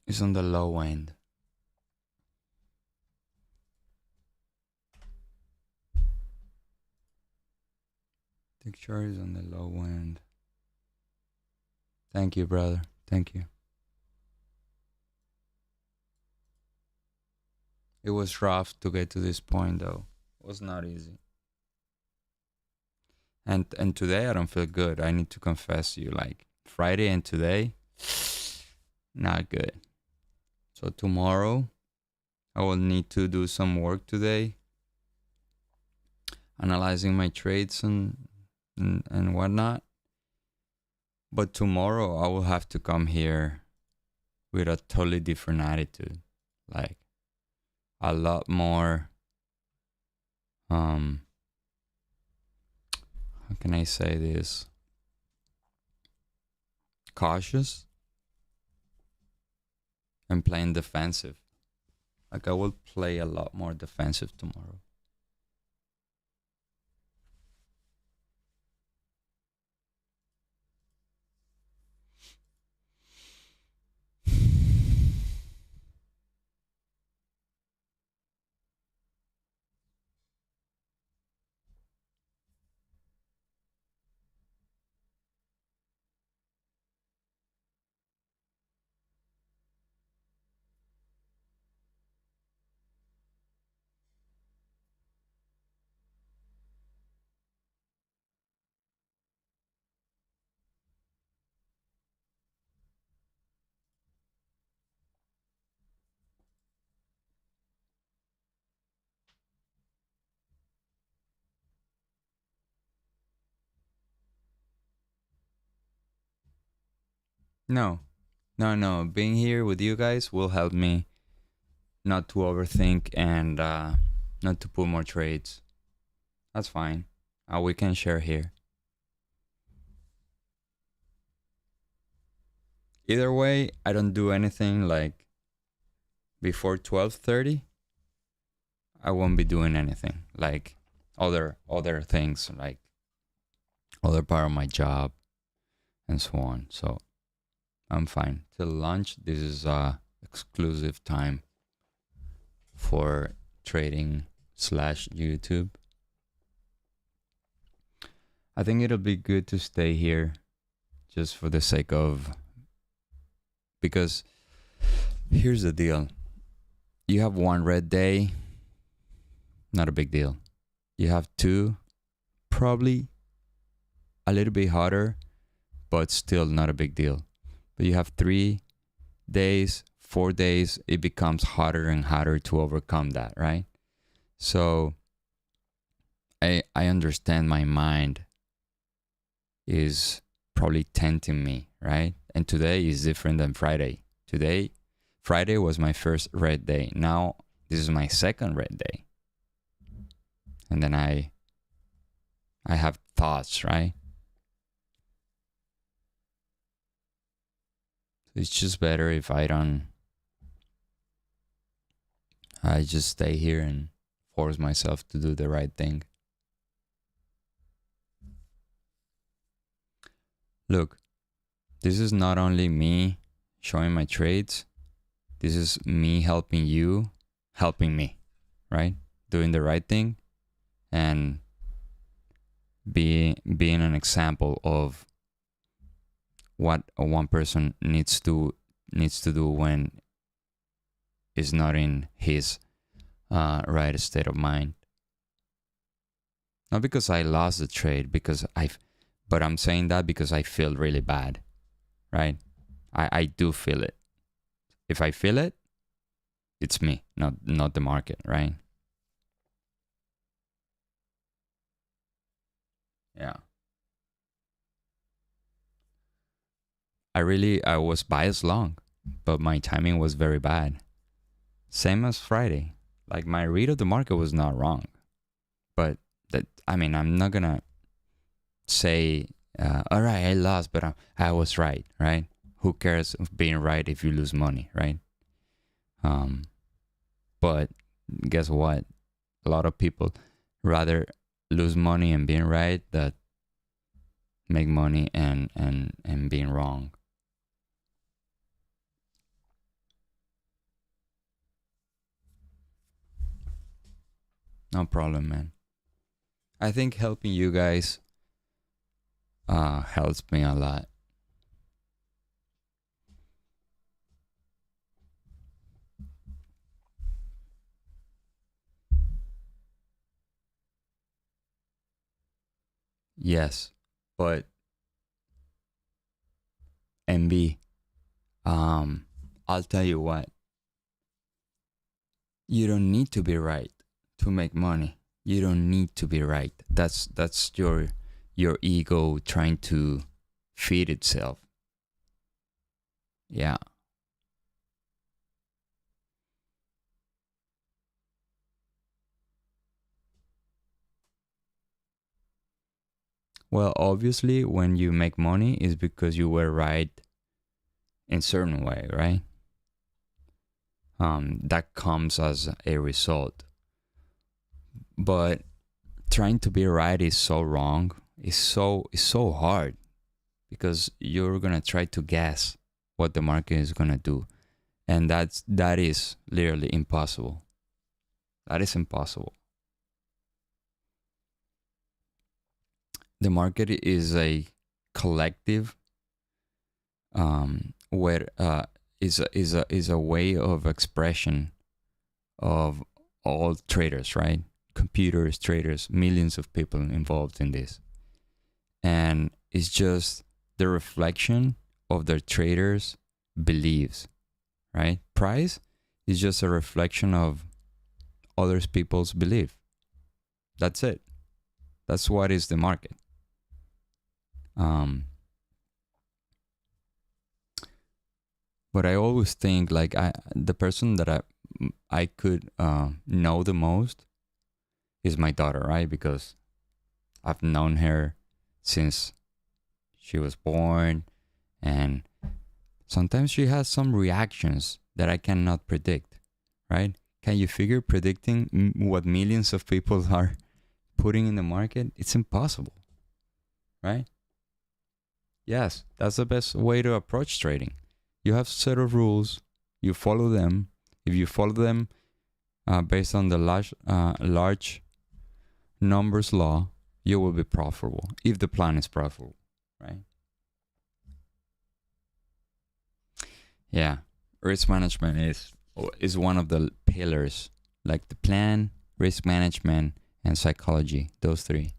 is on the low end. Tick chart is on the low end. Thank you, brother. Thank you. It was rough to get to this point though. It was not easy. And today I don't feel good. I need to confess to you, like Friday and today, not good. So tomorrow I will need to do some work today, analyzing my trades and whatnot. But tomorrow I will have to come here with a totally different attitude, like a lot more how can I say this, cautious and playing defensive. Like I will play a lot more defensive tomorrow. No, no. Being here with you guys will help me not to overthink and not to pull more trades. That's fine. We can share here. Either way, I don't do anything like before 12:30. I won't be doing anything like other things, like other part of my job and so on. So I'm fine till lunch. This is exclusive time for trading slash YouTube. I think it'll be good to stay here just for the sake of, because here's the deal. You have one red day, not a big deal. You have two, probably a little bit hotter, but still not a big deal. But you have 3 days, 4 days, it becomes harder and harder to overcome that, right? So I understand my mind is probably tempting me, right? And today is different than Friday. Friday was my first red day. Now this is my second red day. And then I have thoughts, right? It's just better if I just stay here and force myself to do the right thing. Look, this is not only me showing my trades, this is me helping you, helping me, right? Doing the right thing and being an example of what one person needs to do when is not in his right state of mind. Not because I lost the trade, but I'm saying that because I feel really bad, right? I do feel it. If I feel it, it's me, not the market, right? Yeah. I was biased long, but my timing was very bad. Same as Friday. Like my read of the market was not wrong, but I'm not gonna say, all right, I lost, but I was right, right? Who cares of being right if you lose money, right? But guess what? A lot of people rather lose money and being right than make money and being wrong. No problem, man. I think helping you guys helps me a lot. Yes, but MB, I'll tell you what. You don't need to be right to make money. You don't need to be right. That's your ego trying to feed itself. Yeah. Well, obviously, when you make money, is because you were right in certain way, right? That comes as a result. But trying to be right is so wrong. It's so hard because you're gonna try to guess what the market is gonna do, and that is literally impossible. That is impossible. The market is a collective, where is a way of expression of all traders, right? Computers, traders, millions of people involved in this, and it's just the reflection of their traders' beliefs, right? Price is just a reflection of others people's belief. That's it. That's what is the market. Um, but I always think like the person that I could know the most is my daughter, right? Because I've known her since she was born, and sometimes she has some reactions that I cannot predict, right? Can you figure predicting what millions of people are putting in the market? It's impossible, right? Yes, that's the best way to approach trading. You have a set of rules, you follow them. If you follow them based on the large numbers law, you will be profitable if the plan is profitable, right? Yeah, risk management is one of the pillars, like the plan, risk management, and psychology. Those three.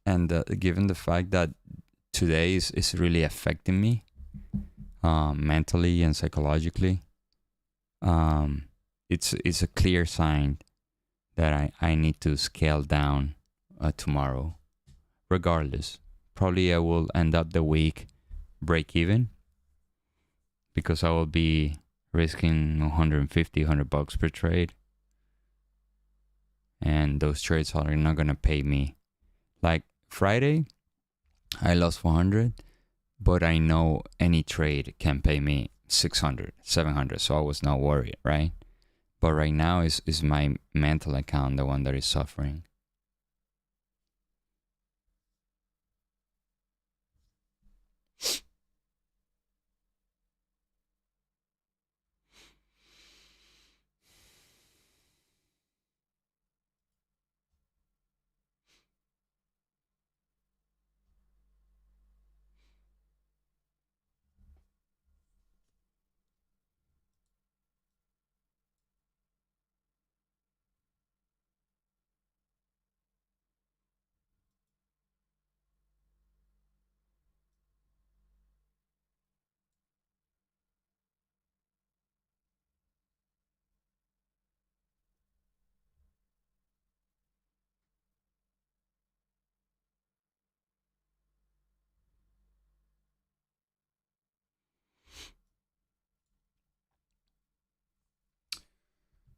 And given the fact that today is really affecting me mentally and psychologically, um, it's a clear sign that I need to scale down tomorrow. Regardless, probably I will end up the week break even because I will be risking 150, $100 per trade, and those trades are not gonna pay me. Like Friday, I lost 400, but I know any trade can pay me 600, 700, so I was not worried, right? But right now is my mental account the one that is suffering.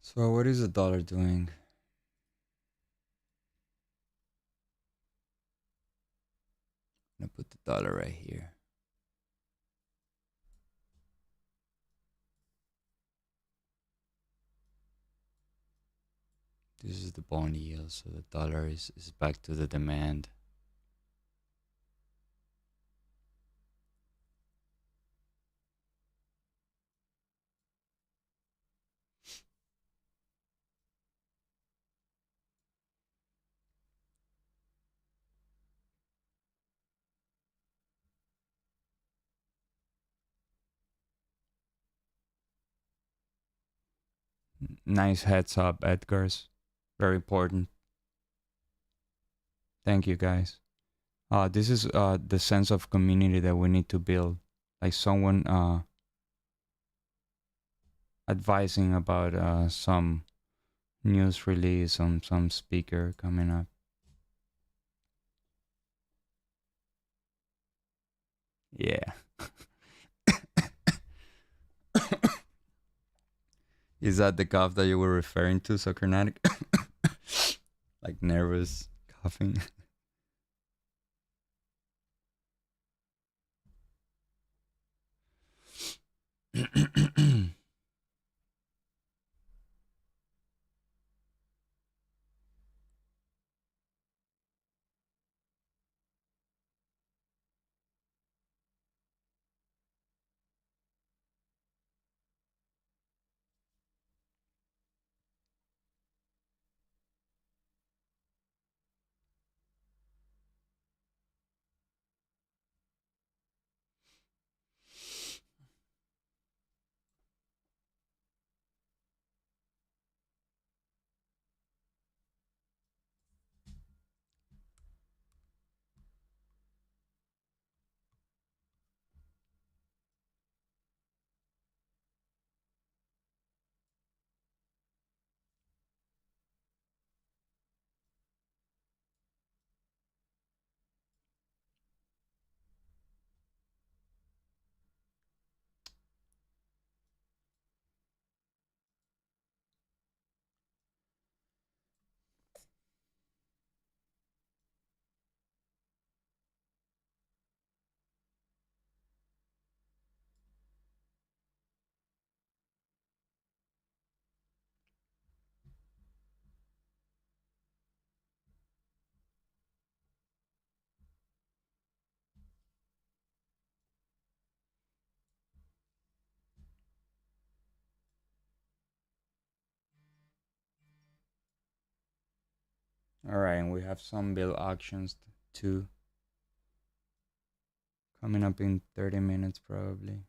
So what is the dollar doing? I'm gonna put the dollar right here. This is the bond yield, so the dollar is back to the demand. Nice heads up, Edgar's. Very important. Thank you, guys. This is the sense of community that we need to build. Like someone advising about some news release on some speaker coming up. Yeah. Is that the cough that you were referring to, Socratic? Like nervous coughing? All right, and we have some bill auctions too coming up in 30 minutes probably.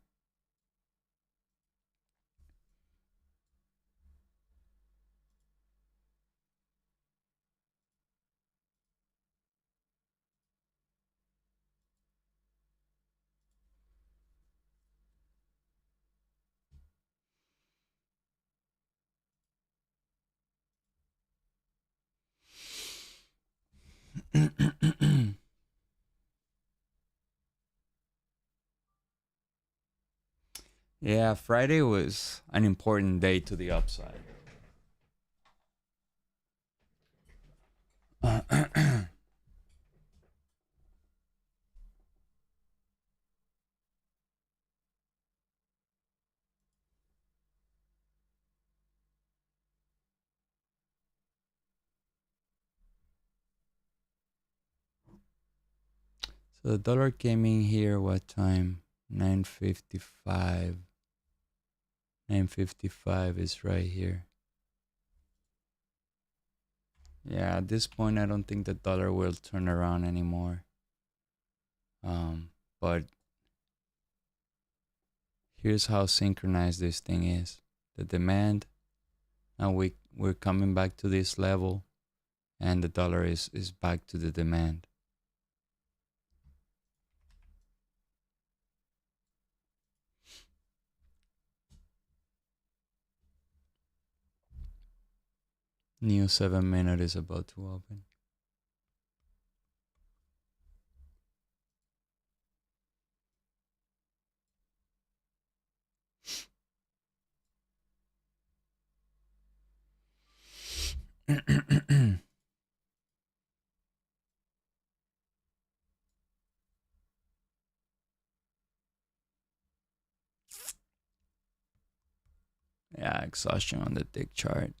Yeah, Friday was an important day to the upside. So the dollar came in here what time? 9:55. 9:55 is right here. Yeah, at this point I don't think the dollar will turn around anymore. But here's how synchronized this thing is. The demand, and we're coming back to this level, and the dollar is back to the demand. New 7-minute is about to open. Yeah, exhaustion on the tick chart.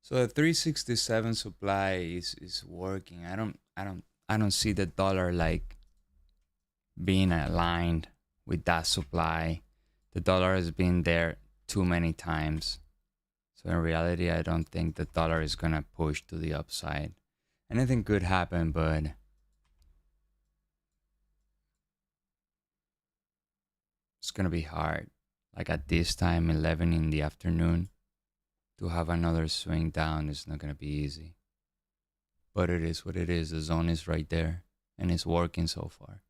So the 367 supply is working. I don't see the dollar like being aligned with that supply. The dollar has been there too many times. So in reality, I don't think the dollar is gonna push to the upside. Anything could happen, but it's gonna be hard. Like at this time, 11 in the afternoon, to have another swing down is not gonna be easy. But it is what it is. The zone is right there, and it's working so far.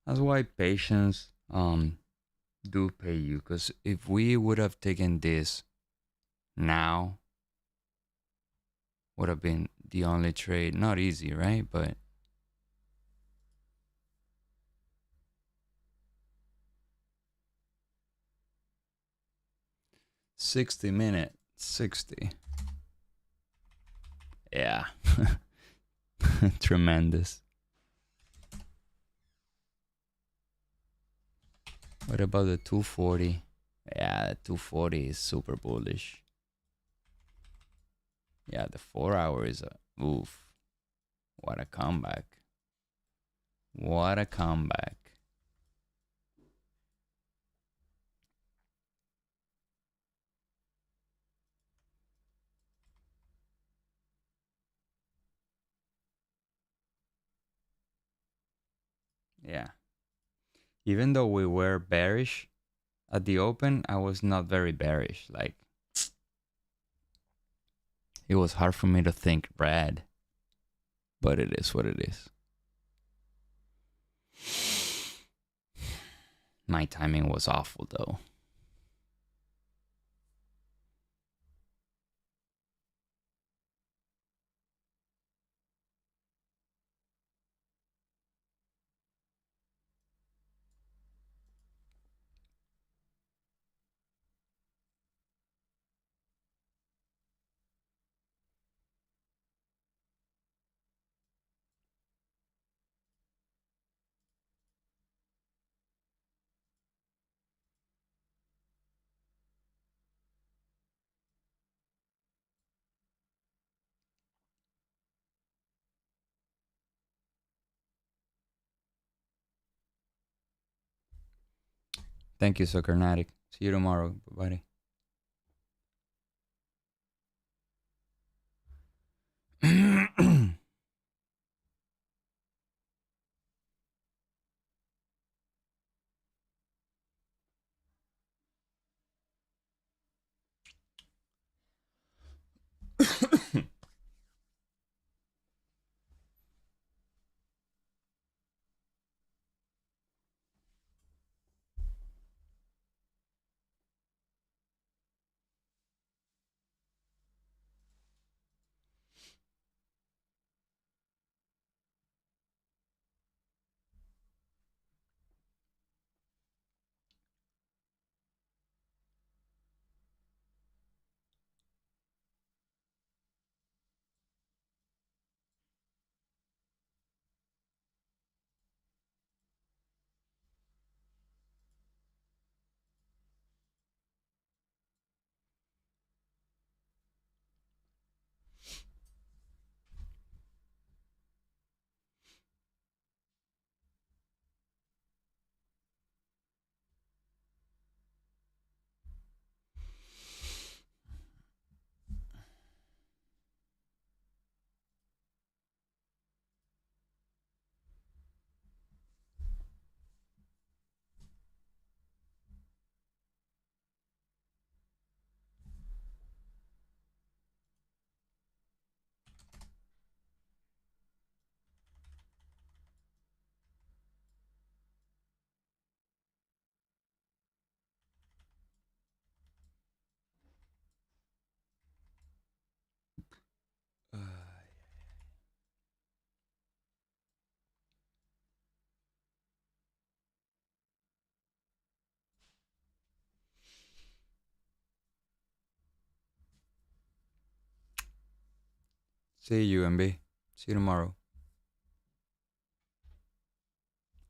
That's why patience do pay you. Because if we would have taken this now, would have been the only trade. Not easy, right? But 60 minute, 60. Yeah. Tremendous. What about the 240? Yeah, the 240 is super bullish. Yeah, the 4 hour is a oof. What a comeback. What a comeback. Yeah. Even though we were bearish at the open, I was not very bearish. Like, it was hard for me to think red, but it is what it is. My timing was awful though. Thank you, Socarnatic. See you tomorrow, buddy. See you, MB. See you tomorrow.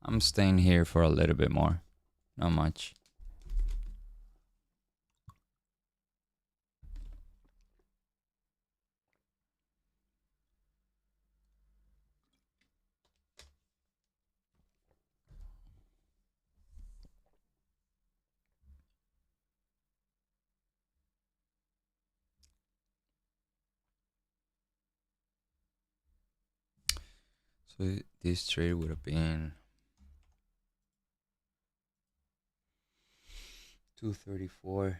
I'm staying here for a little bit more. Not much. So this trade would have been 234.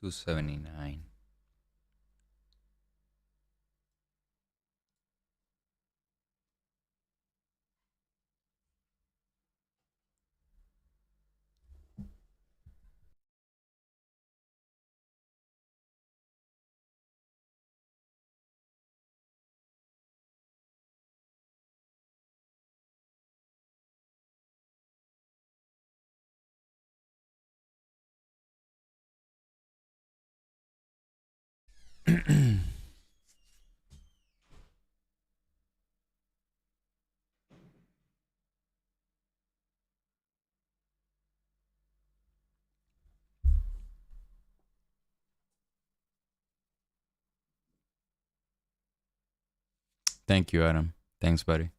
$279. Thank you, Adam. Thanks, buddy.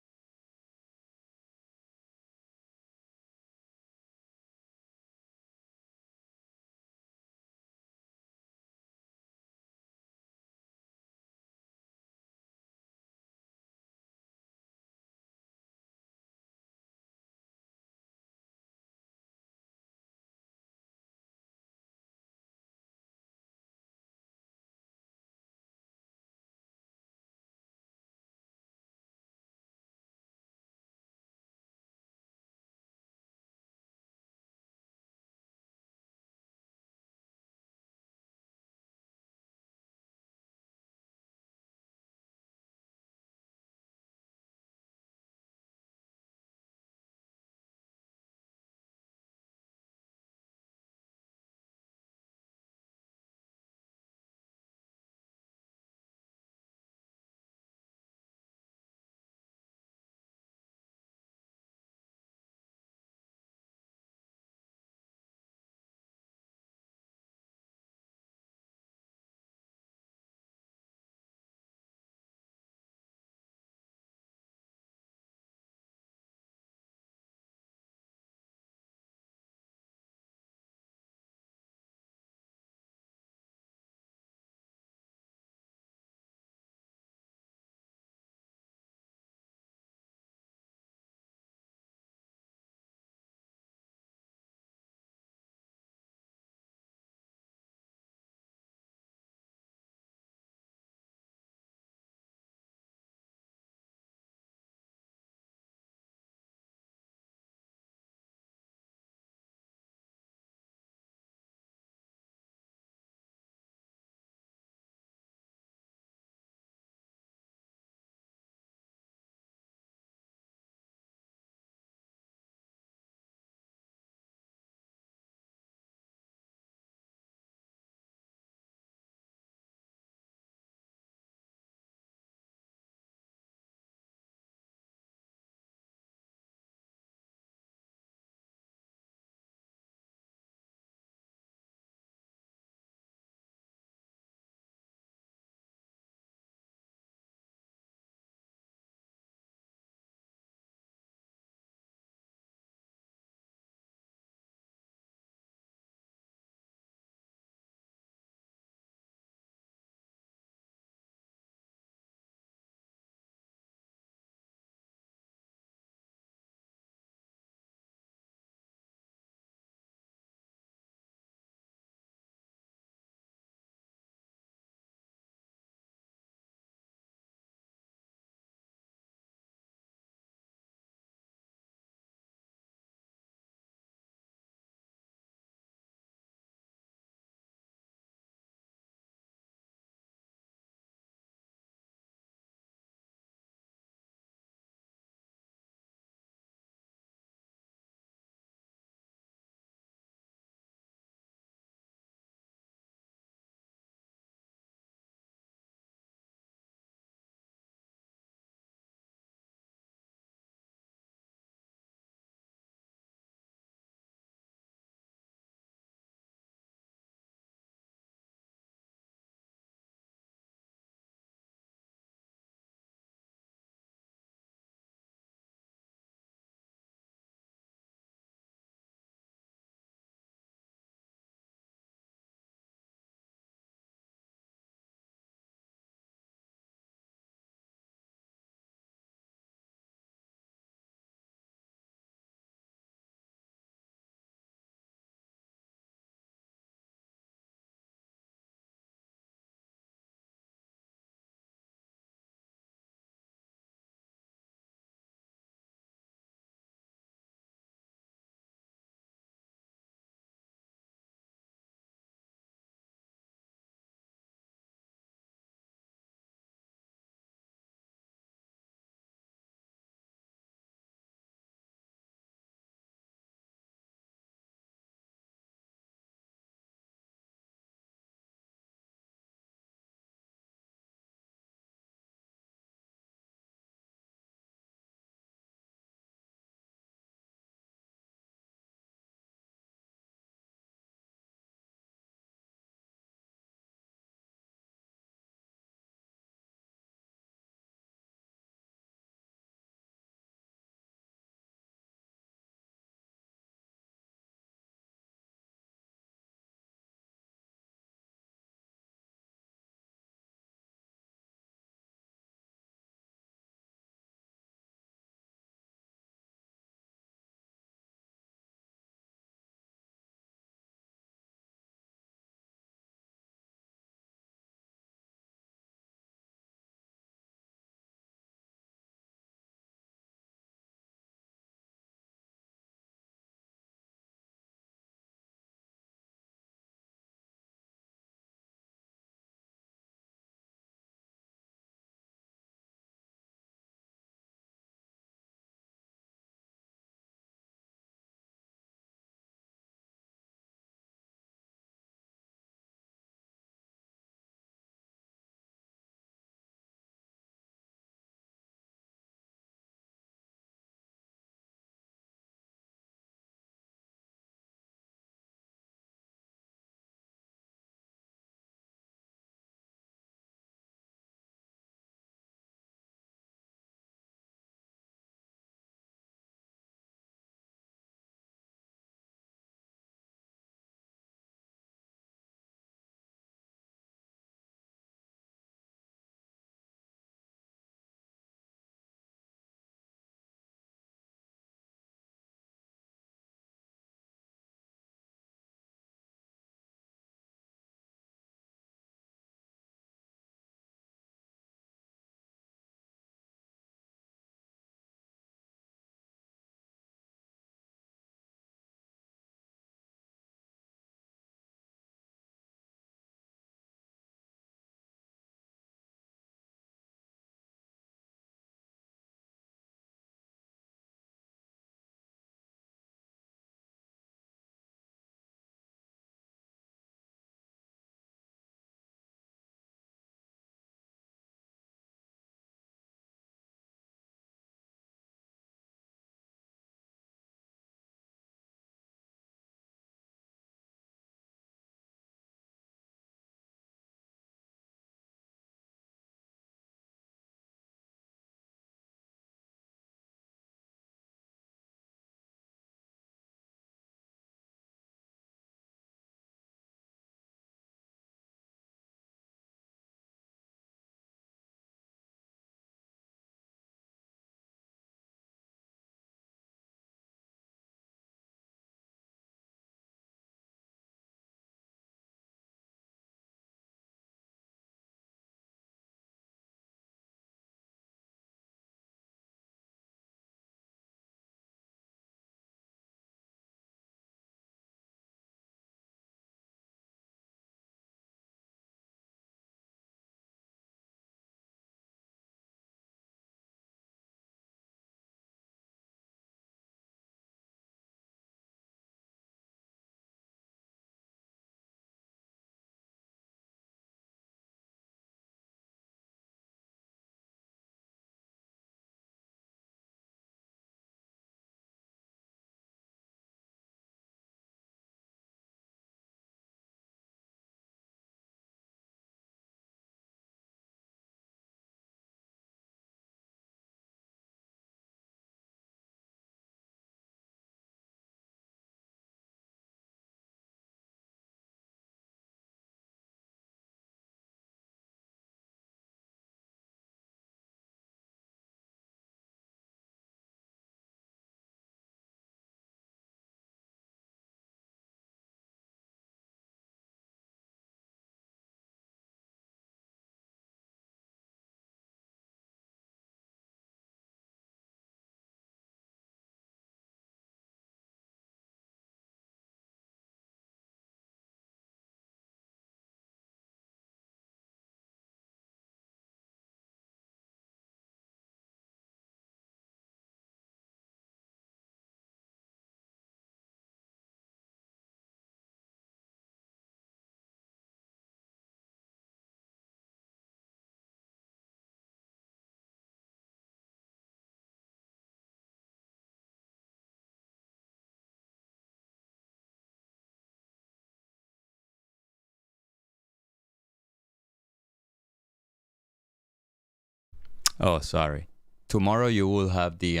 Oh, sorry. Tomorrow you will have the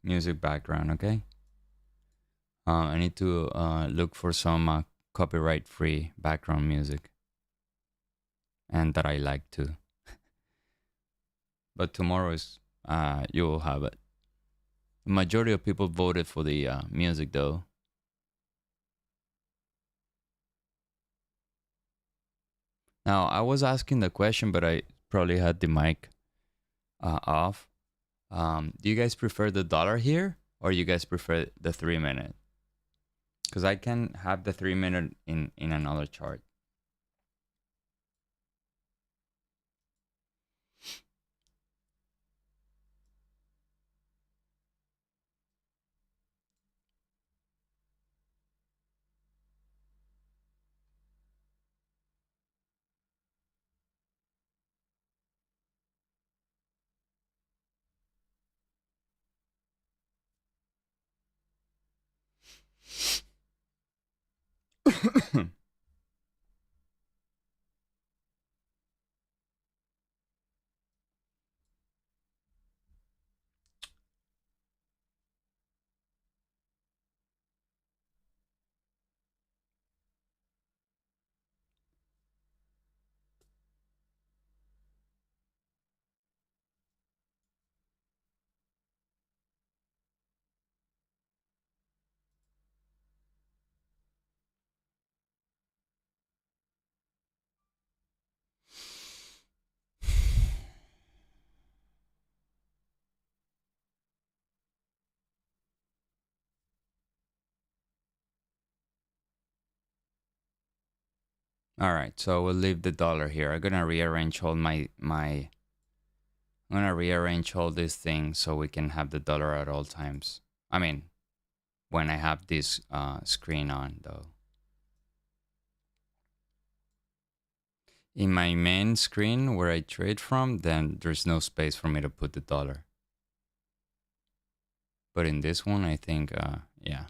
music background, okay? I need to look for some copyright-free background music, and that I like too. But tomorrow is you will have it. The majority of people voted for the music, though. Now I was asking the question, but I probably had the mic off. Do you guys prefer the dollar here, or you guys prefer the 3 minute? Because I can have the 3 minute in another chart. All right, so we'll leave the dollar here. I'm gonna rearrange all I'm gonna rearrange all these things so we can have the dollar at all times. I mean, when I have this screen on, though. In my main screen where I trade from, then there's no space for me to put the dollar. But in this one, I think, yeah.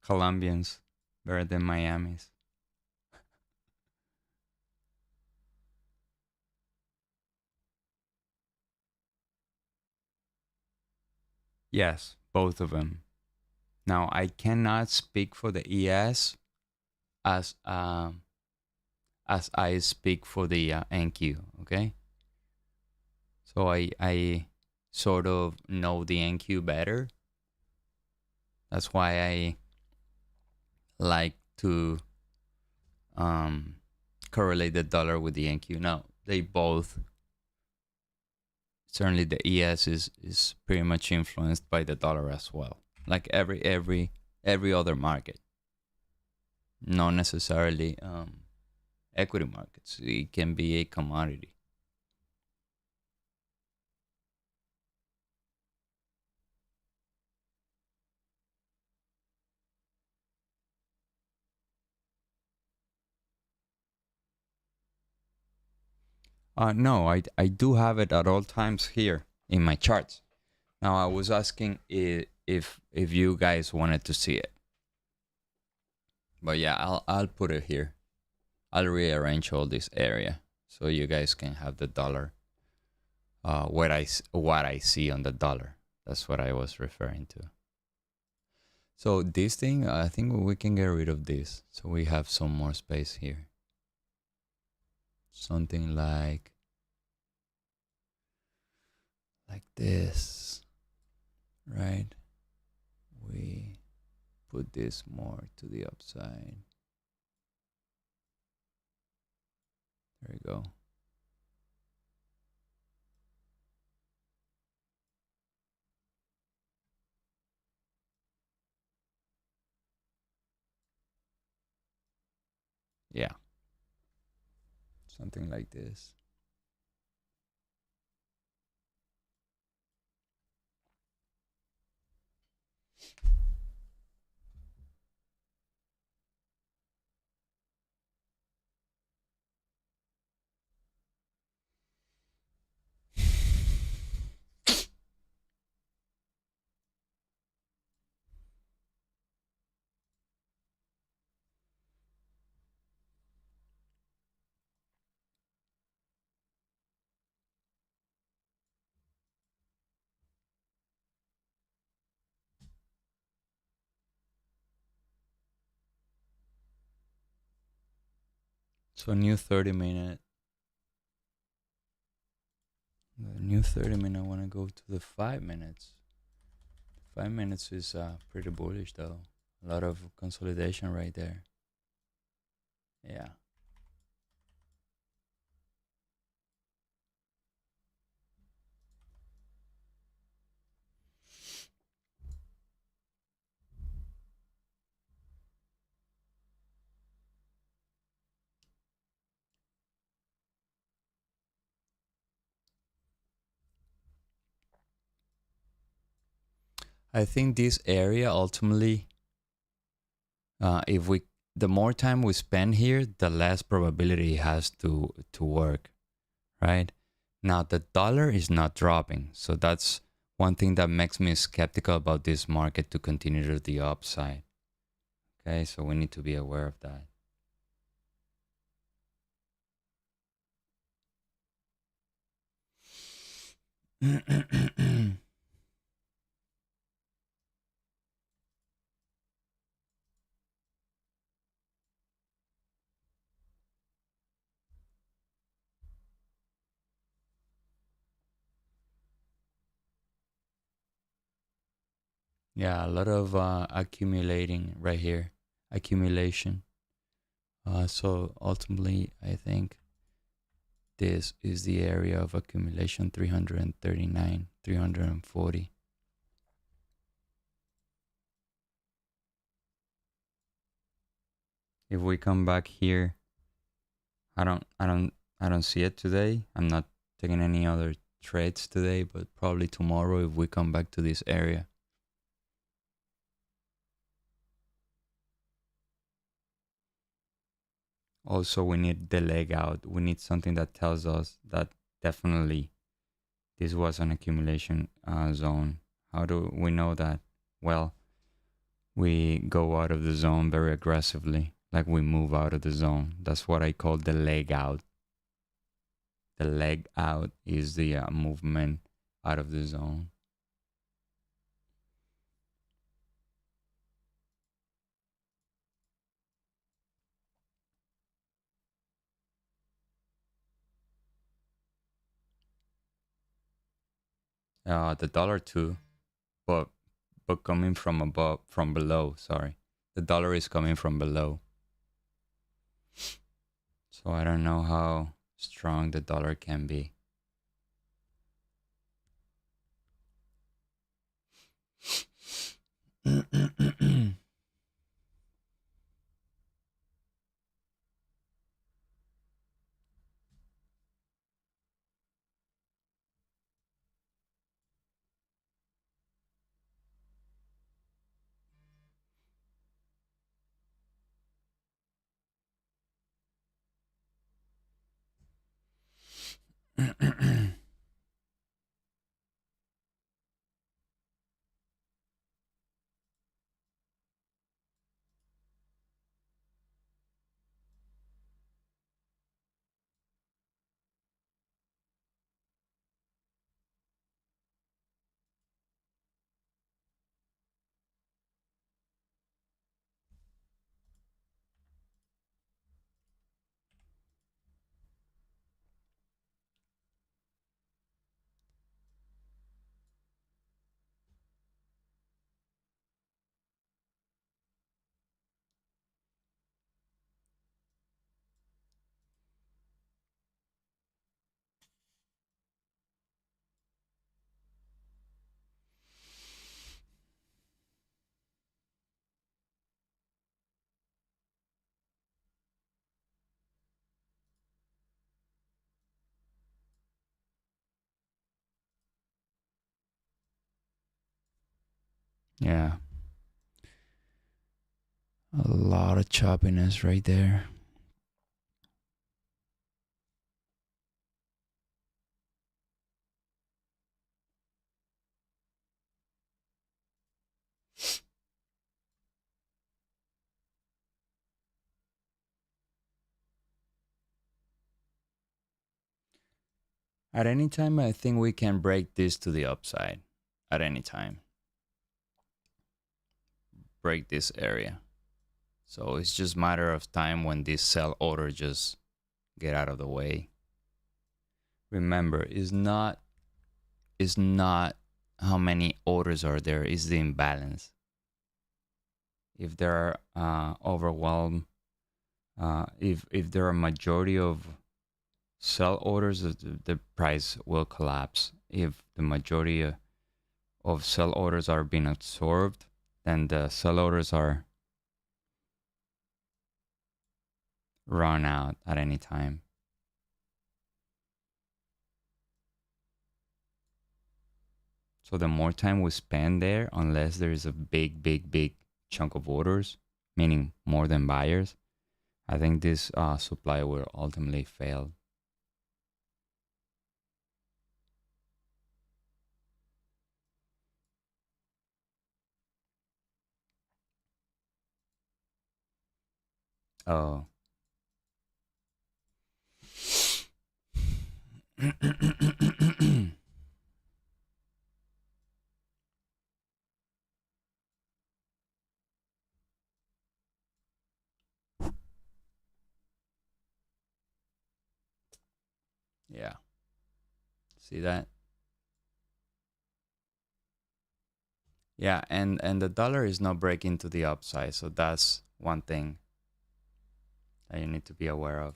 Colombians better than Miami's. Yes, both of them. Now I cannot speak for the ES as I speak for the NQ. Okay, so I sort of know the NQ better. That's why I like to correlate the dollar with the NQ. Now they both, certainly the ES is pretty much influenced by the dollar as well. Like every other market, not necessarily equity markets. It can be a commodity. No, I do have it at all times here in my charts. Now I was asking if you guys wanted to see it, but yeah, I'll put it here. I'll rearrange all this area so you guys can have the dollar. What I see on the dollar. That's what I was referring to. So this thing, I think we can get rid of this, so we have some more space here. Something like this, right? We put this more to the upside. There we go. Yeah. something like this. So new 30-minute. The new 30-minute, I want to go to the 5 minutes. 5 minutes is pretty bullish though. A lot of consolidation right there. Yeah. I think this area ultimately, if we, the more time we spend here, the less probability it has to work, right? Now the dollar is not dropping, so that's one thing that makes me skeptical about this market to continue to the upside. Okay, so we need to be aware of that. Yeah, a lot of accumulating right here, accumulation. So ultimately, I think this is the area of accumulation 339, 340. If we come back here, I don't see it today. I'm not taking any other trades today, but probably tomorrow if we come back to this area. Also, we need the leg out. We need something that tells us that definitely this was an accumulation zone. How do we know that? Well, we go out of the zone very aggressively, like we move out of the zone. That's what I call the leg out. The leg out is the movement out of the zone. The dollar too, but coming from above, from below. Sorry, the dollar is coming from below. So I don't know how strong the dollar can be. Yeah. A lot of choppiness right there. At any time, I think we can break this to the upside. At any time, break this area. So it's just matter of time when this sell order just get out of the way. Remember, is not how many orders are there, is the imbalance. If there are overwhelmed, if there are majority of sell orders, the price will collapse. If the majority of sell orders are being absorbed, then the sell orders are run out at any time. So the more time we spend there, unless there is a big, big, big chunk of orders, meaning more than buyers, I think this supply will ultimately fail. Oh. Yeah. See that? Yeah, and the dollar is not breaking to the upside, so that's one thing that you need to be aware of.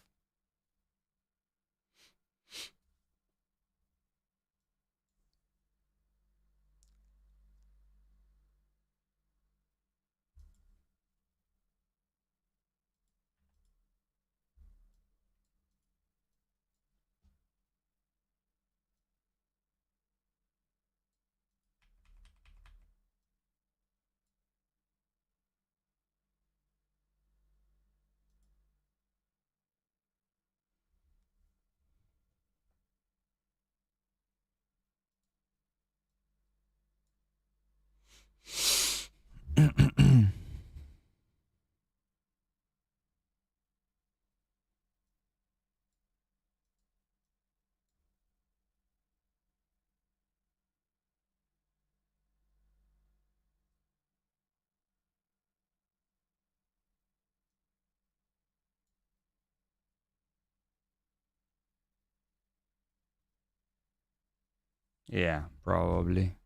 Yeah, probably.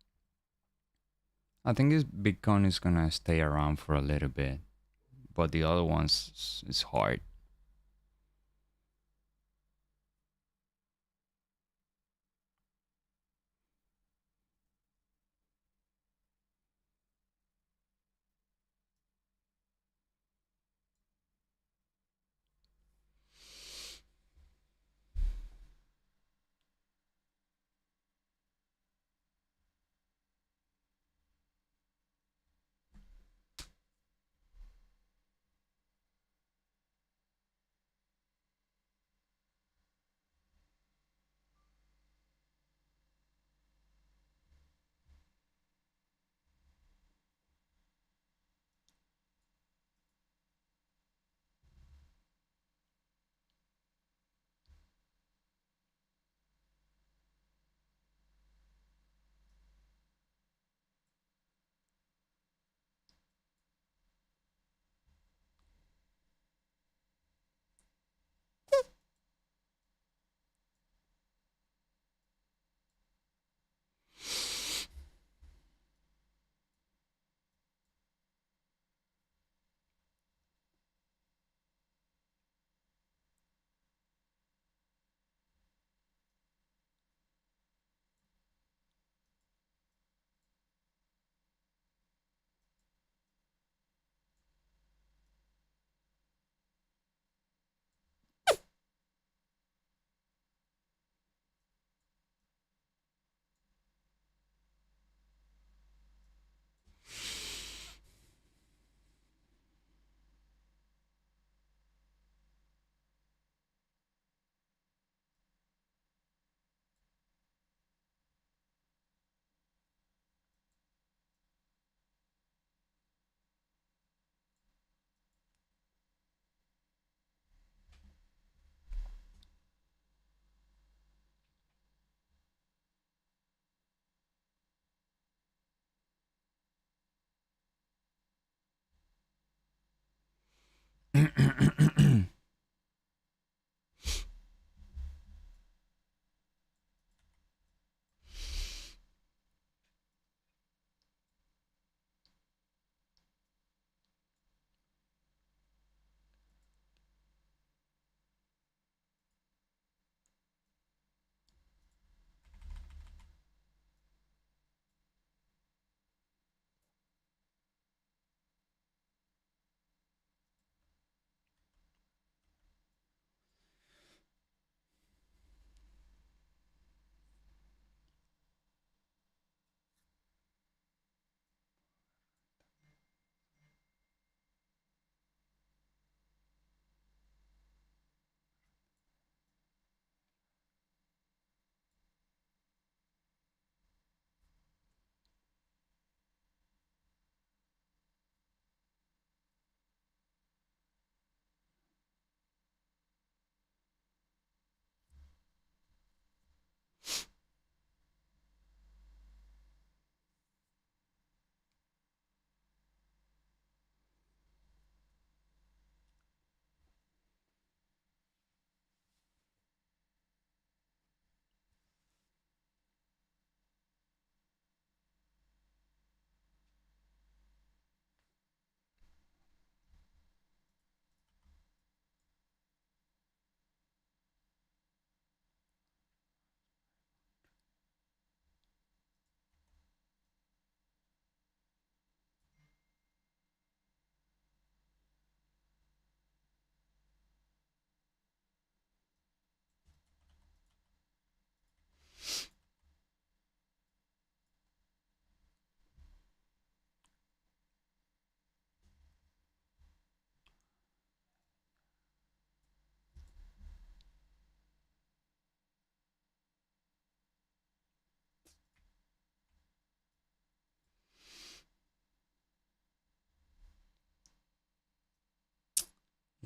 I think this Bitcoin is gonna stay around for a little bit, but the other ones is hard.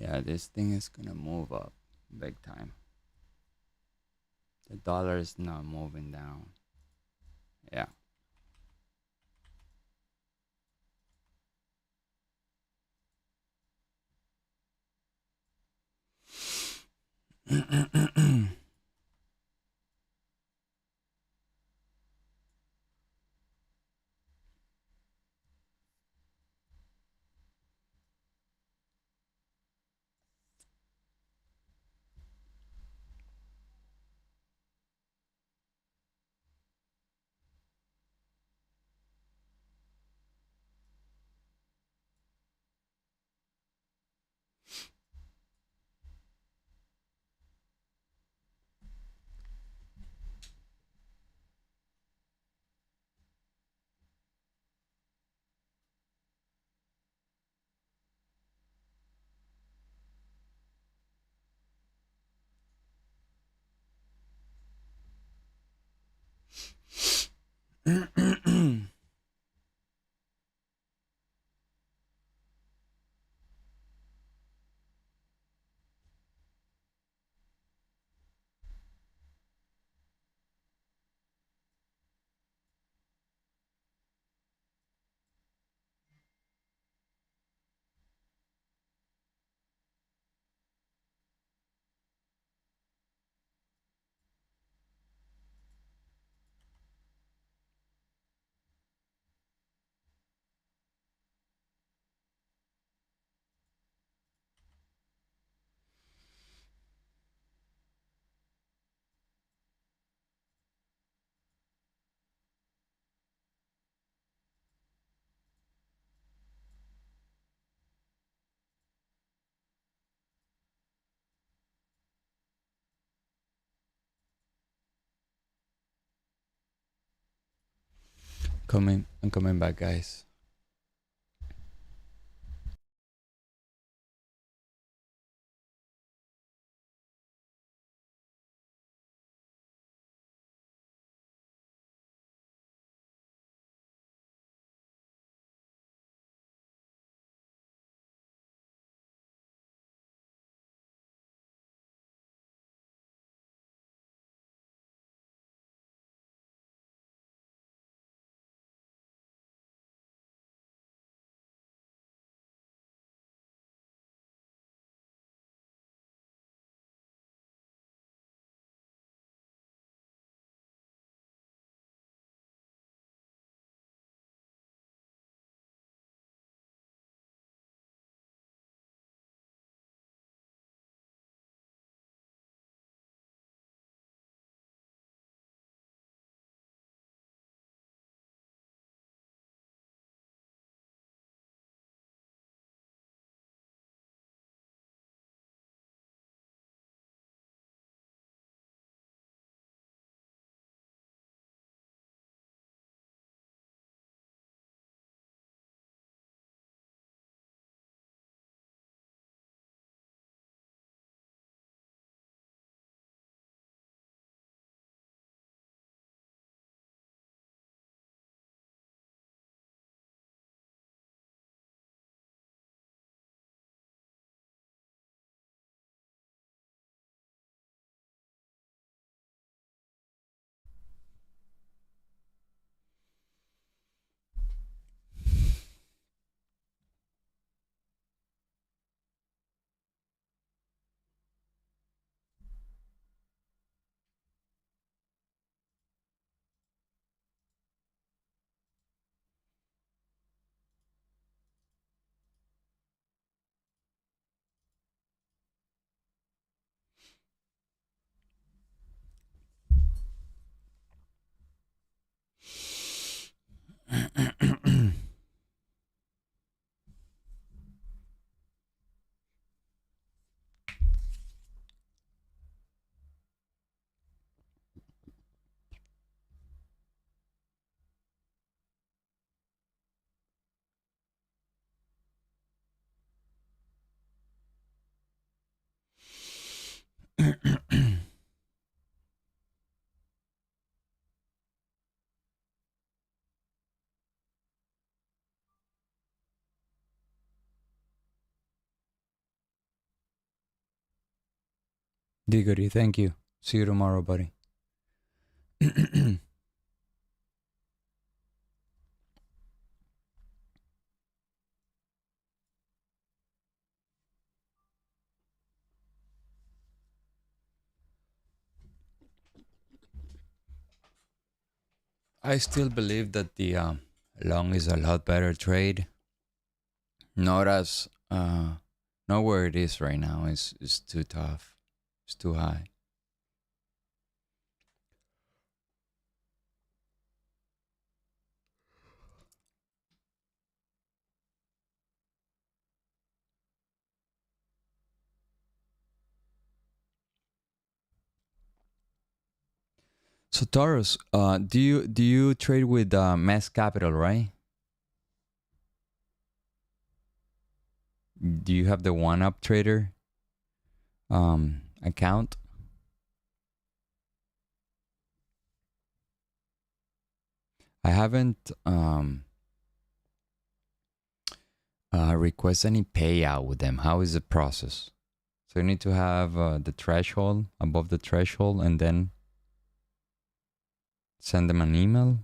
Yeah, this thing is gonna move up big time. The dollar is not moving down. Yeah. I'm coming back, guys. Diggity, thank you. See you tomorrow, buddy. I still believe that the long is a lot better trade. Not as not where it is right now. It's too tough. It's too high. So Taurus, do you trade with Mass Capital, right? Do you have the One Up Trader account? I haven't request any payout with them. How is the process? So you need to have the threshold, above the threshold, and then send them an email.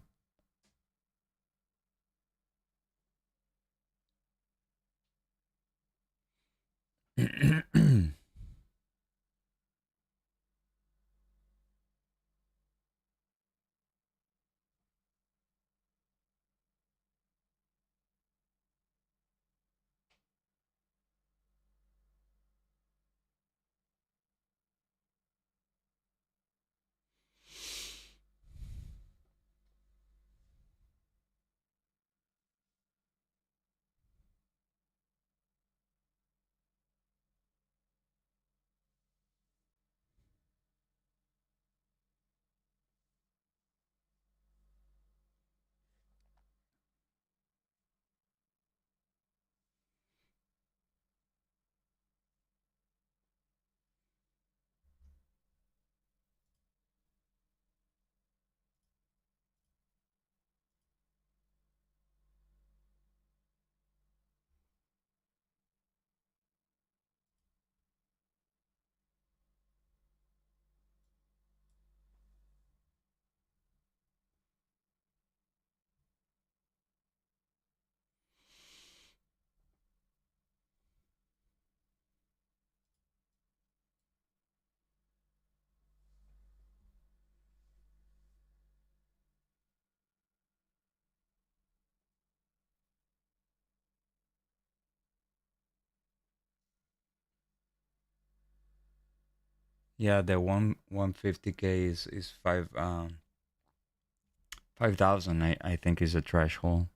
Yeah, the 150K is 5,000. I think is a threshold.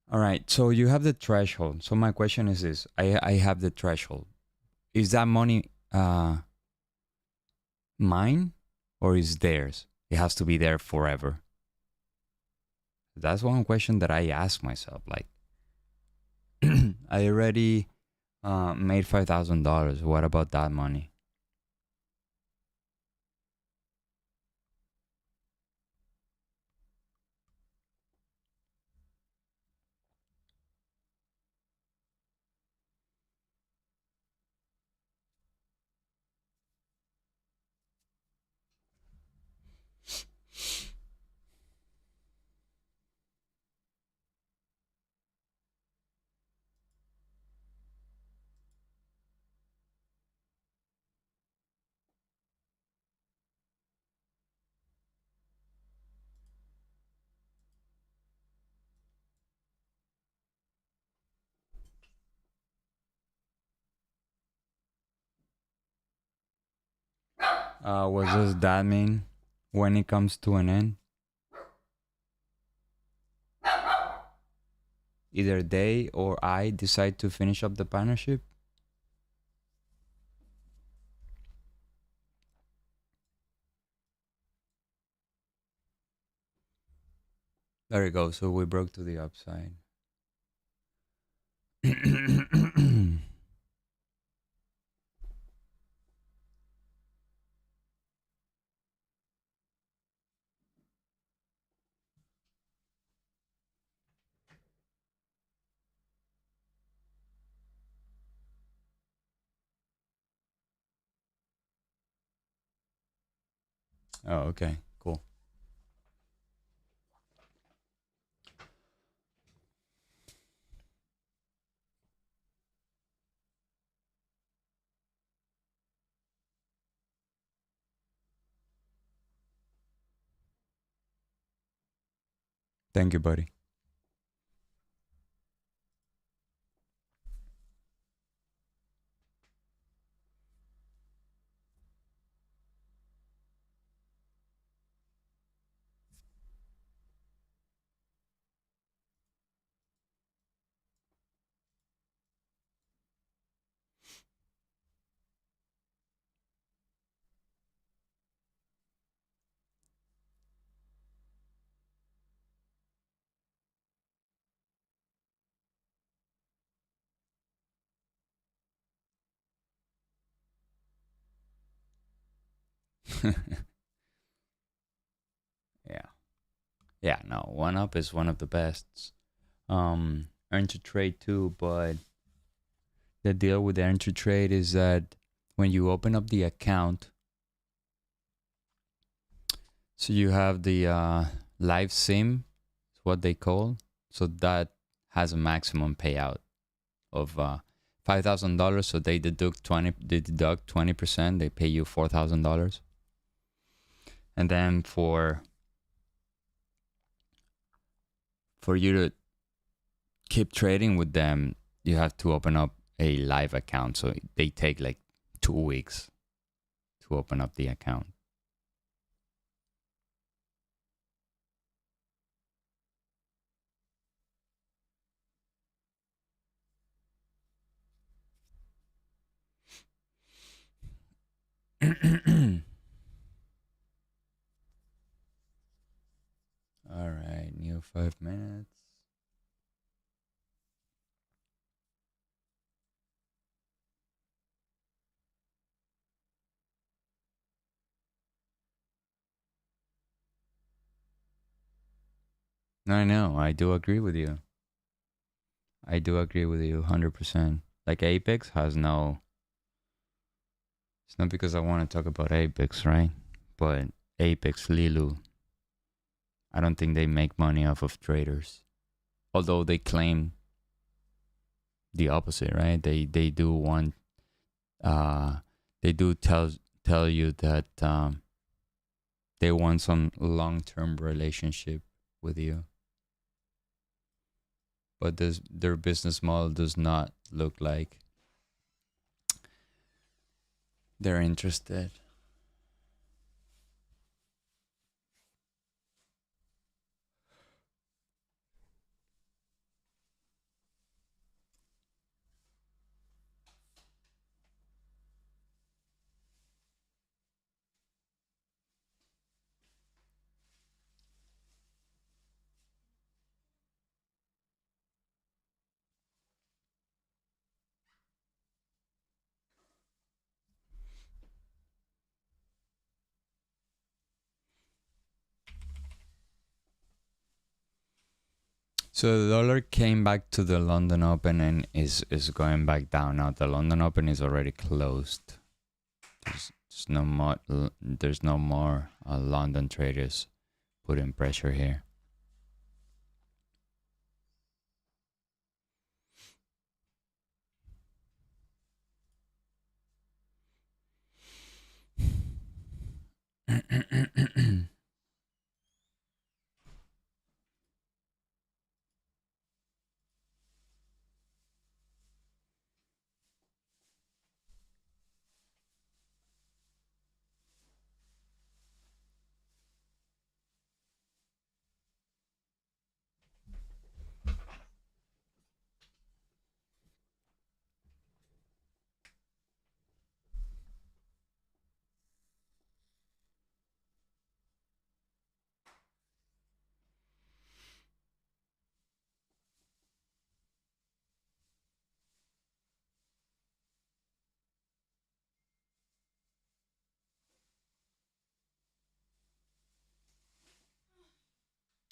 All right. So you have the threshold. So my question is this: I have the threshold. Is that money mine or is theirs? It has to be there forever. That's one question that I ask myself. Like, I already made $5,000. What about that money? What does that mean when it comes to an end? Either they or I decide to finish up the partnership. There we go. So we broke to the upside. Oh, okay, cool. Thank you, buddy. Yeah. Yeah, no, one up is one of the best. Earn to trade too, but the deal with earn to trade is that when you open up the account, so you have the live sim, is what they call. So that has a maximum payout of $5,000. So they deduct 20%. They pay you $4,000, and then for you to keep trading with them, you have to open up a live account. So they take like 2 weeks to open up the account. All right, new 5 minutes. I know. I do agree with you. I do agree with you 100%. Like Apex has no. It's not because I want to talk about Apex, right? But Apex, Lilu, I don't think they make money off of traders. Although they claim the opposite, right? They do want they do tell you that they want some long-term relationship with you. But their business model does not look like they're interested. So the dollar came back to the London Open and is going back down now. The London Open is already closed. There's no more. There's no more London traders putting pressure here.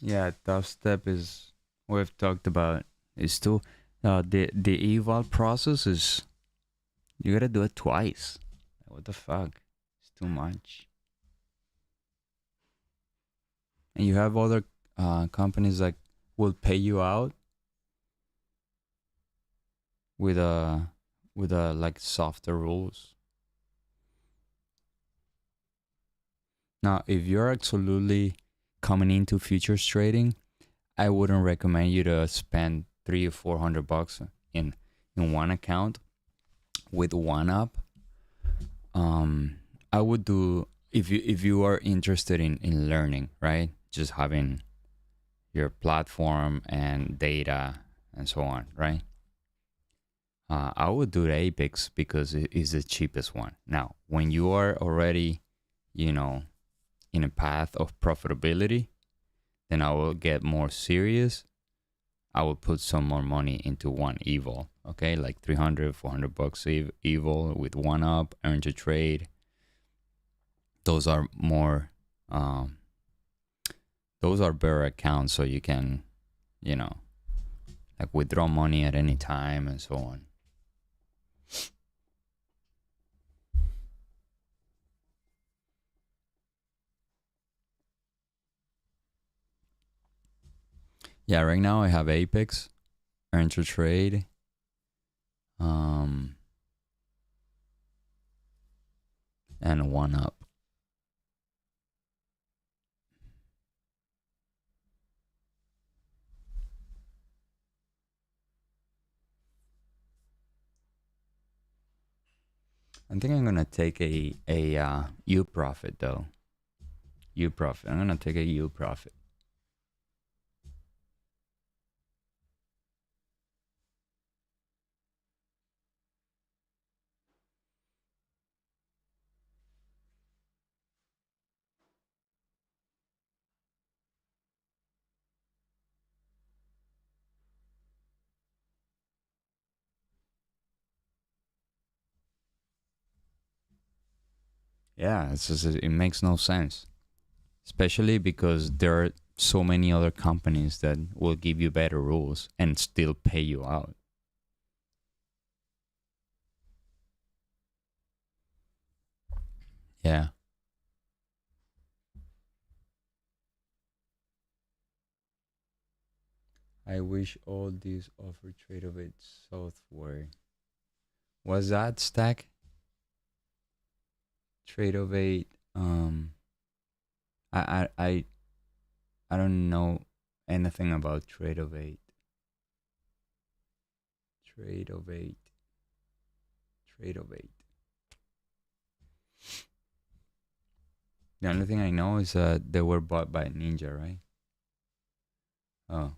Yeah, tough step is we've talked about is too. The eval process is you gotta do it twice. What the fuck? It's too much. and you have other companies that will pay you out with a like softer rules. Now, if you're absolutely coming into futures trading, I wouldn't recommend you to spend $300 or $400 in one account with one app. I would do, if you are interested in learning, right? Just having your platform and data and so on, right? I would do the Apex because it is the cheapest one. Now, when you are already, you know, in a path of profitability, then I will get more serious. I will put some more money into one Evil, okay? Like $300, $400 Evil with one up, earn to trade. Those are more, those are better accounts, so you can, you know, like withdraw money at any time and so on. Yeah, right now I have Apex, earn to trade, and one up. I think I'm gonna take a U profit though. U profit. I'm gonna take a U profit. Yeah, it's just, it makes no sense, especially because there are so many other companies that will give you better rules and still pay you out. Yeah. I wish all these offer trade of it software. Was that stack? Trade of eight. I I I I don't know anything about trade of eight. Trade of eight. Trade of eight. The only thing I know is they were bought by Ninja, right? Oh,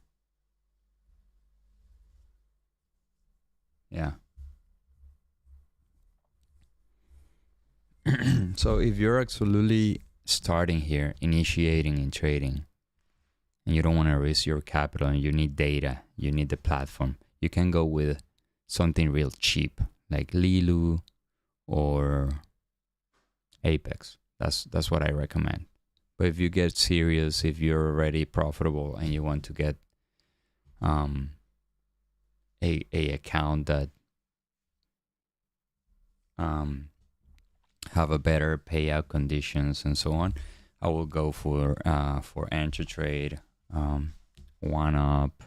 yeah. So if you're absolutely starting here, initiating in trading, and you don't want to risk your capital and you need data, you need the platform, you can go with something real cheap like Lilu or Apex. That's what I recommend. But if you get serious, if you're already profitable and you want to get um a account that um have a better payout conditions and so on, I will go for enter trade, one up,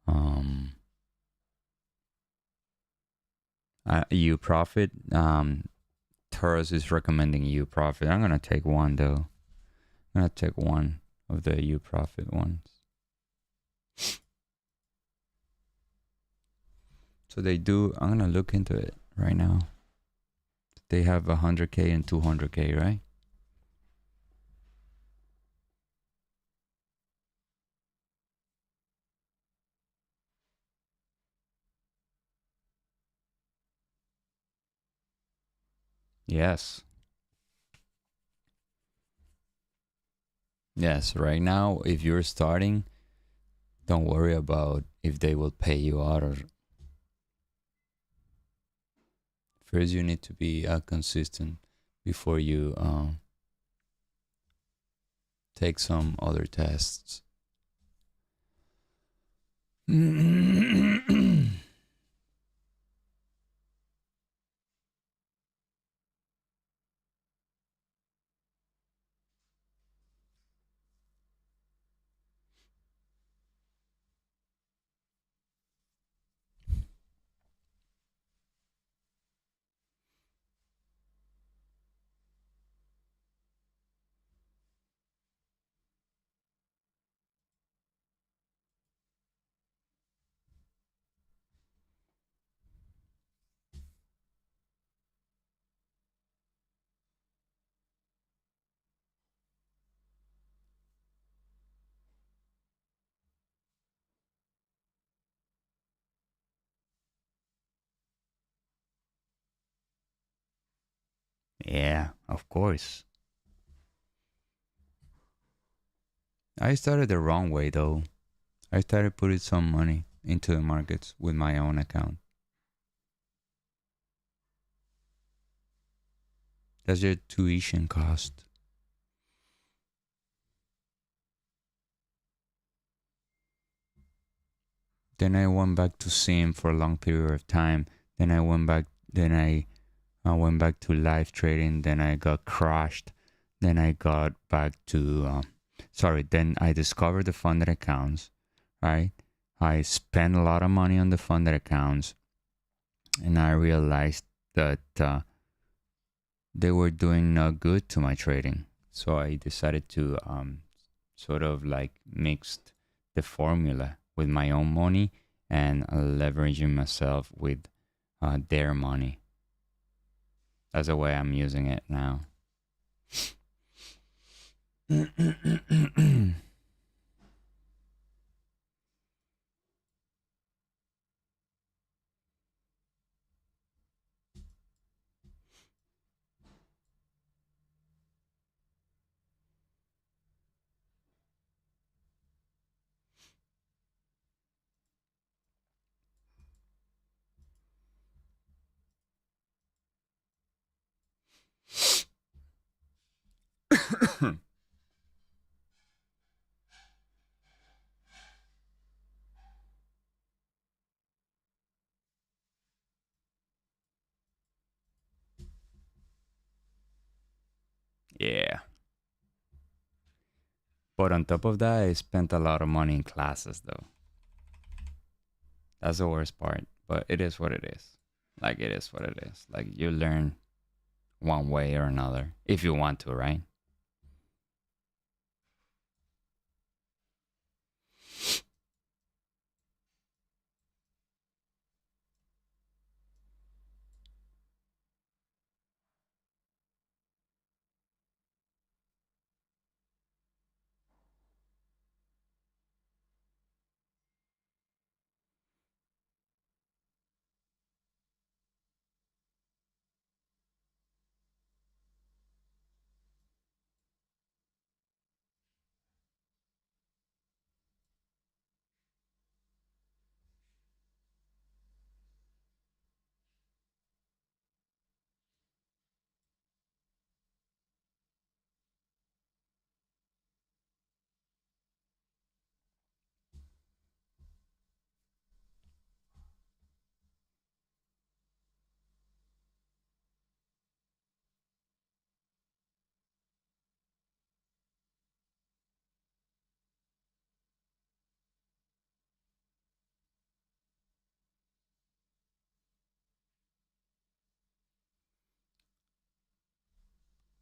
um, U profit. Taurus is recommending U profit. I'm gonna take one though. I'm gonna take one of the U profit ones. So they do. I'm gonna look into it right now. They have 100K and 200K, right? Yes. Yes. Right now, if you're starting, don't worry about if they will pay you out or. First, you need to be consistent before you take some other tests. Yeah, of course. I started the wrong way though. I started putting some money into the markets with my own account. That's your tuition cost. Then I went back to sim for a long period of time. Then I went back. I went back to live trading. Then I got crushed. Then I got back to sorry. Then I discovered the funded accounts. Right. I spent a lot of money on the funded accounts, and I realized that they were doing no good to my trading. So I decided to sort of like mixed the formula with my own money and leveraging myself with their money. That's the way I'm using it now. Yeah. But on top of that, I spent a lot of money in classes though. That's the worst part. But it is what it is. Like it is what it is. Like you learn one way or another if you want to, right?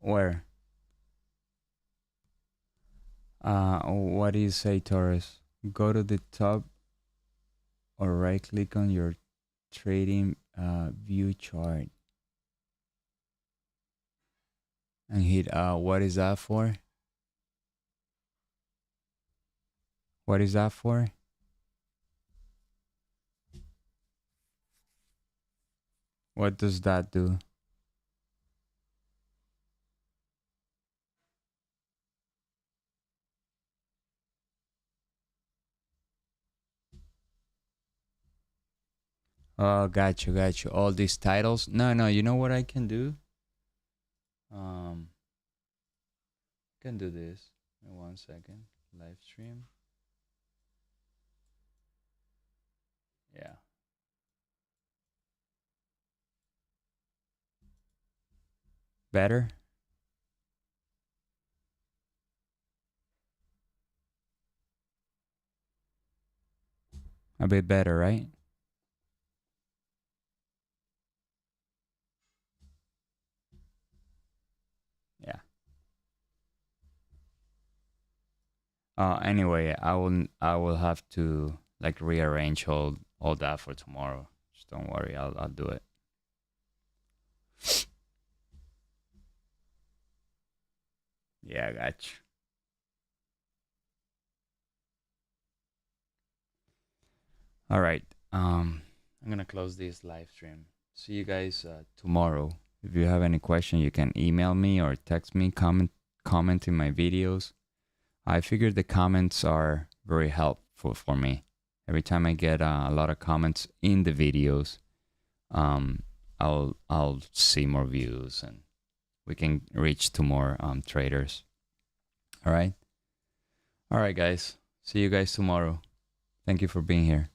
Where? What do you say, Taurus? Go to the top or right click on your trading view chart and hit what is that for? What is that for? What does that do? Oh, got you. All these titles. No, no. You know what I can do? Um, can do this. In 1 second. Live stream. Yeah. Better. A bit better, right? Yeah. Anyway, I will have to like rearrange all that for tomorrow. Just don't worry. I'll do it. Yeah, I got you. All right. I'm gonna close this live stream. See you guys tomorrow If you have any question, you can email me or text me, comment in my videos. I figure the comments are very helpful for me. Every time I get a lot of comments in the videos, I'll see more views and we can reach to more traders. All right, guys. See you guys tomorrow. Thank you for being here.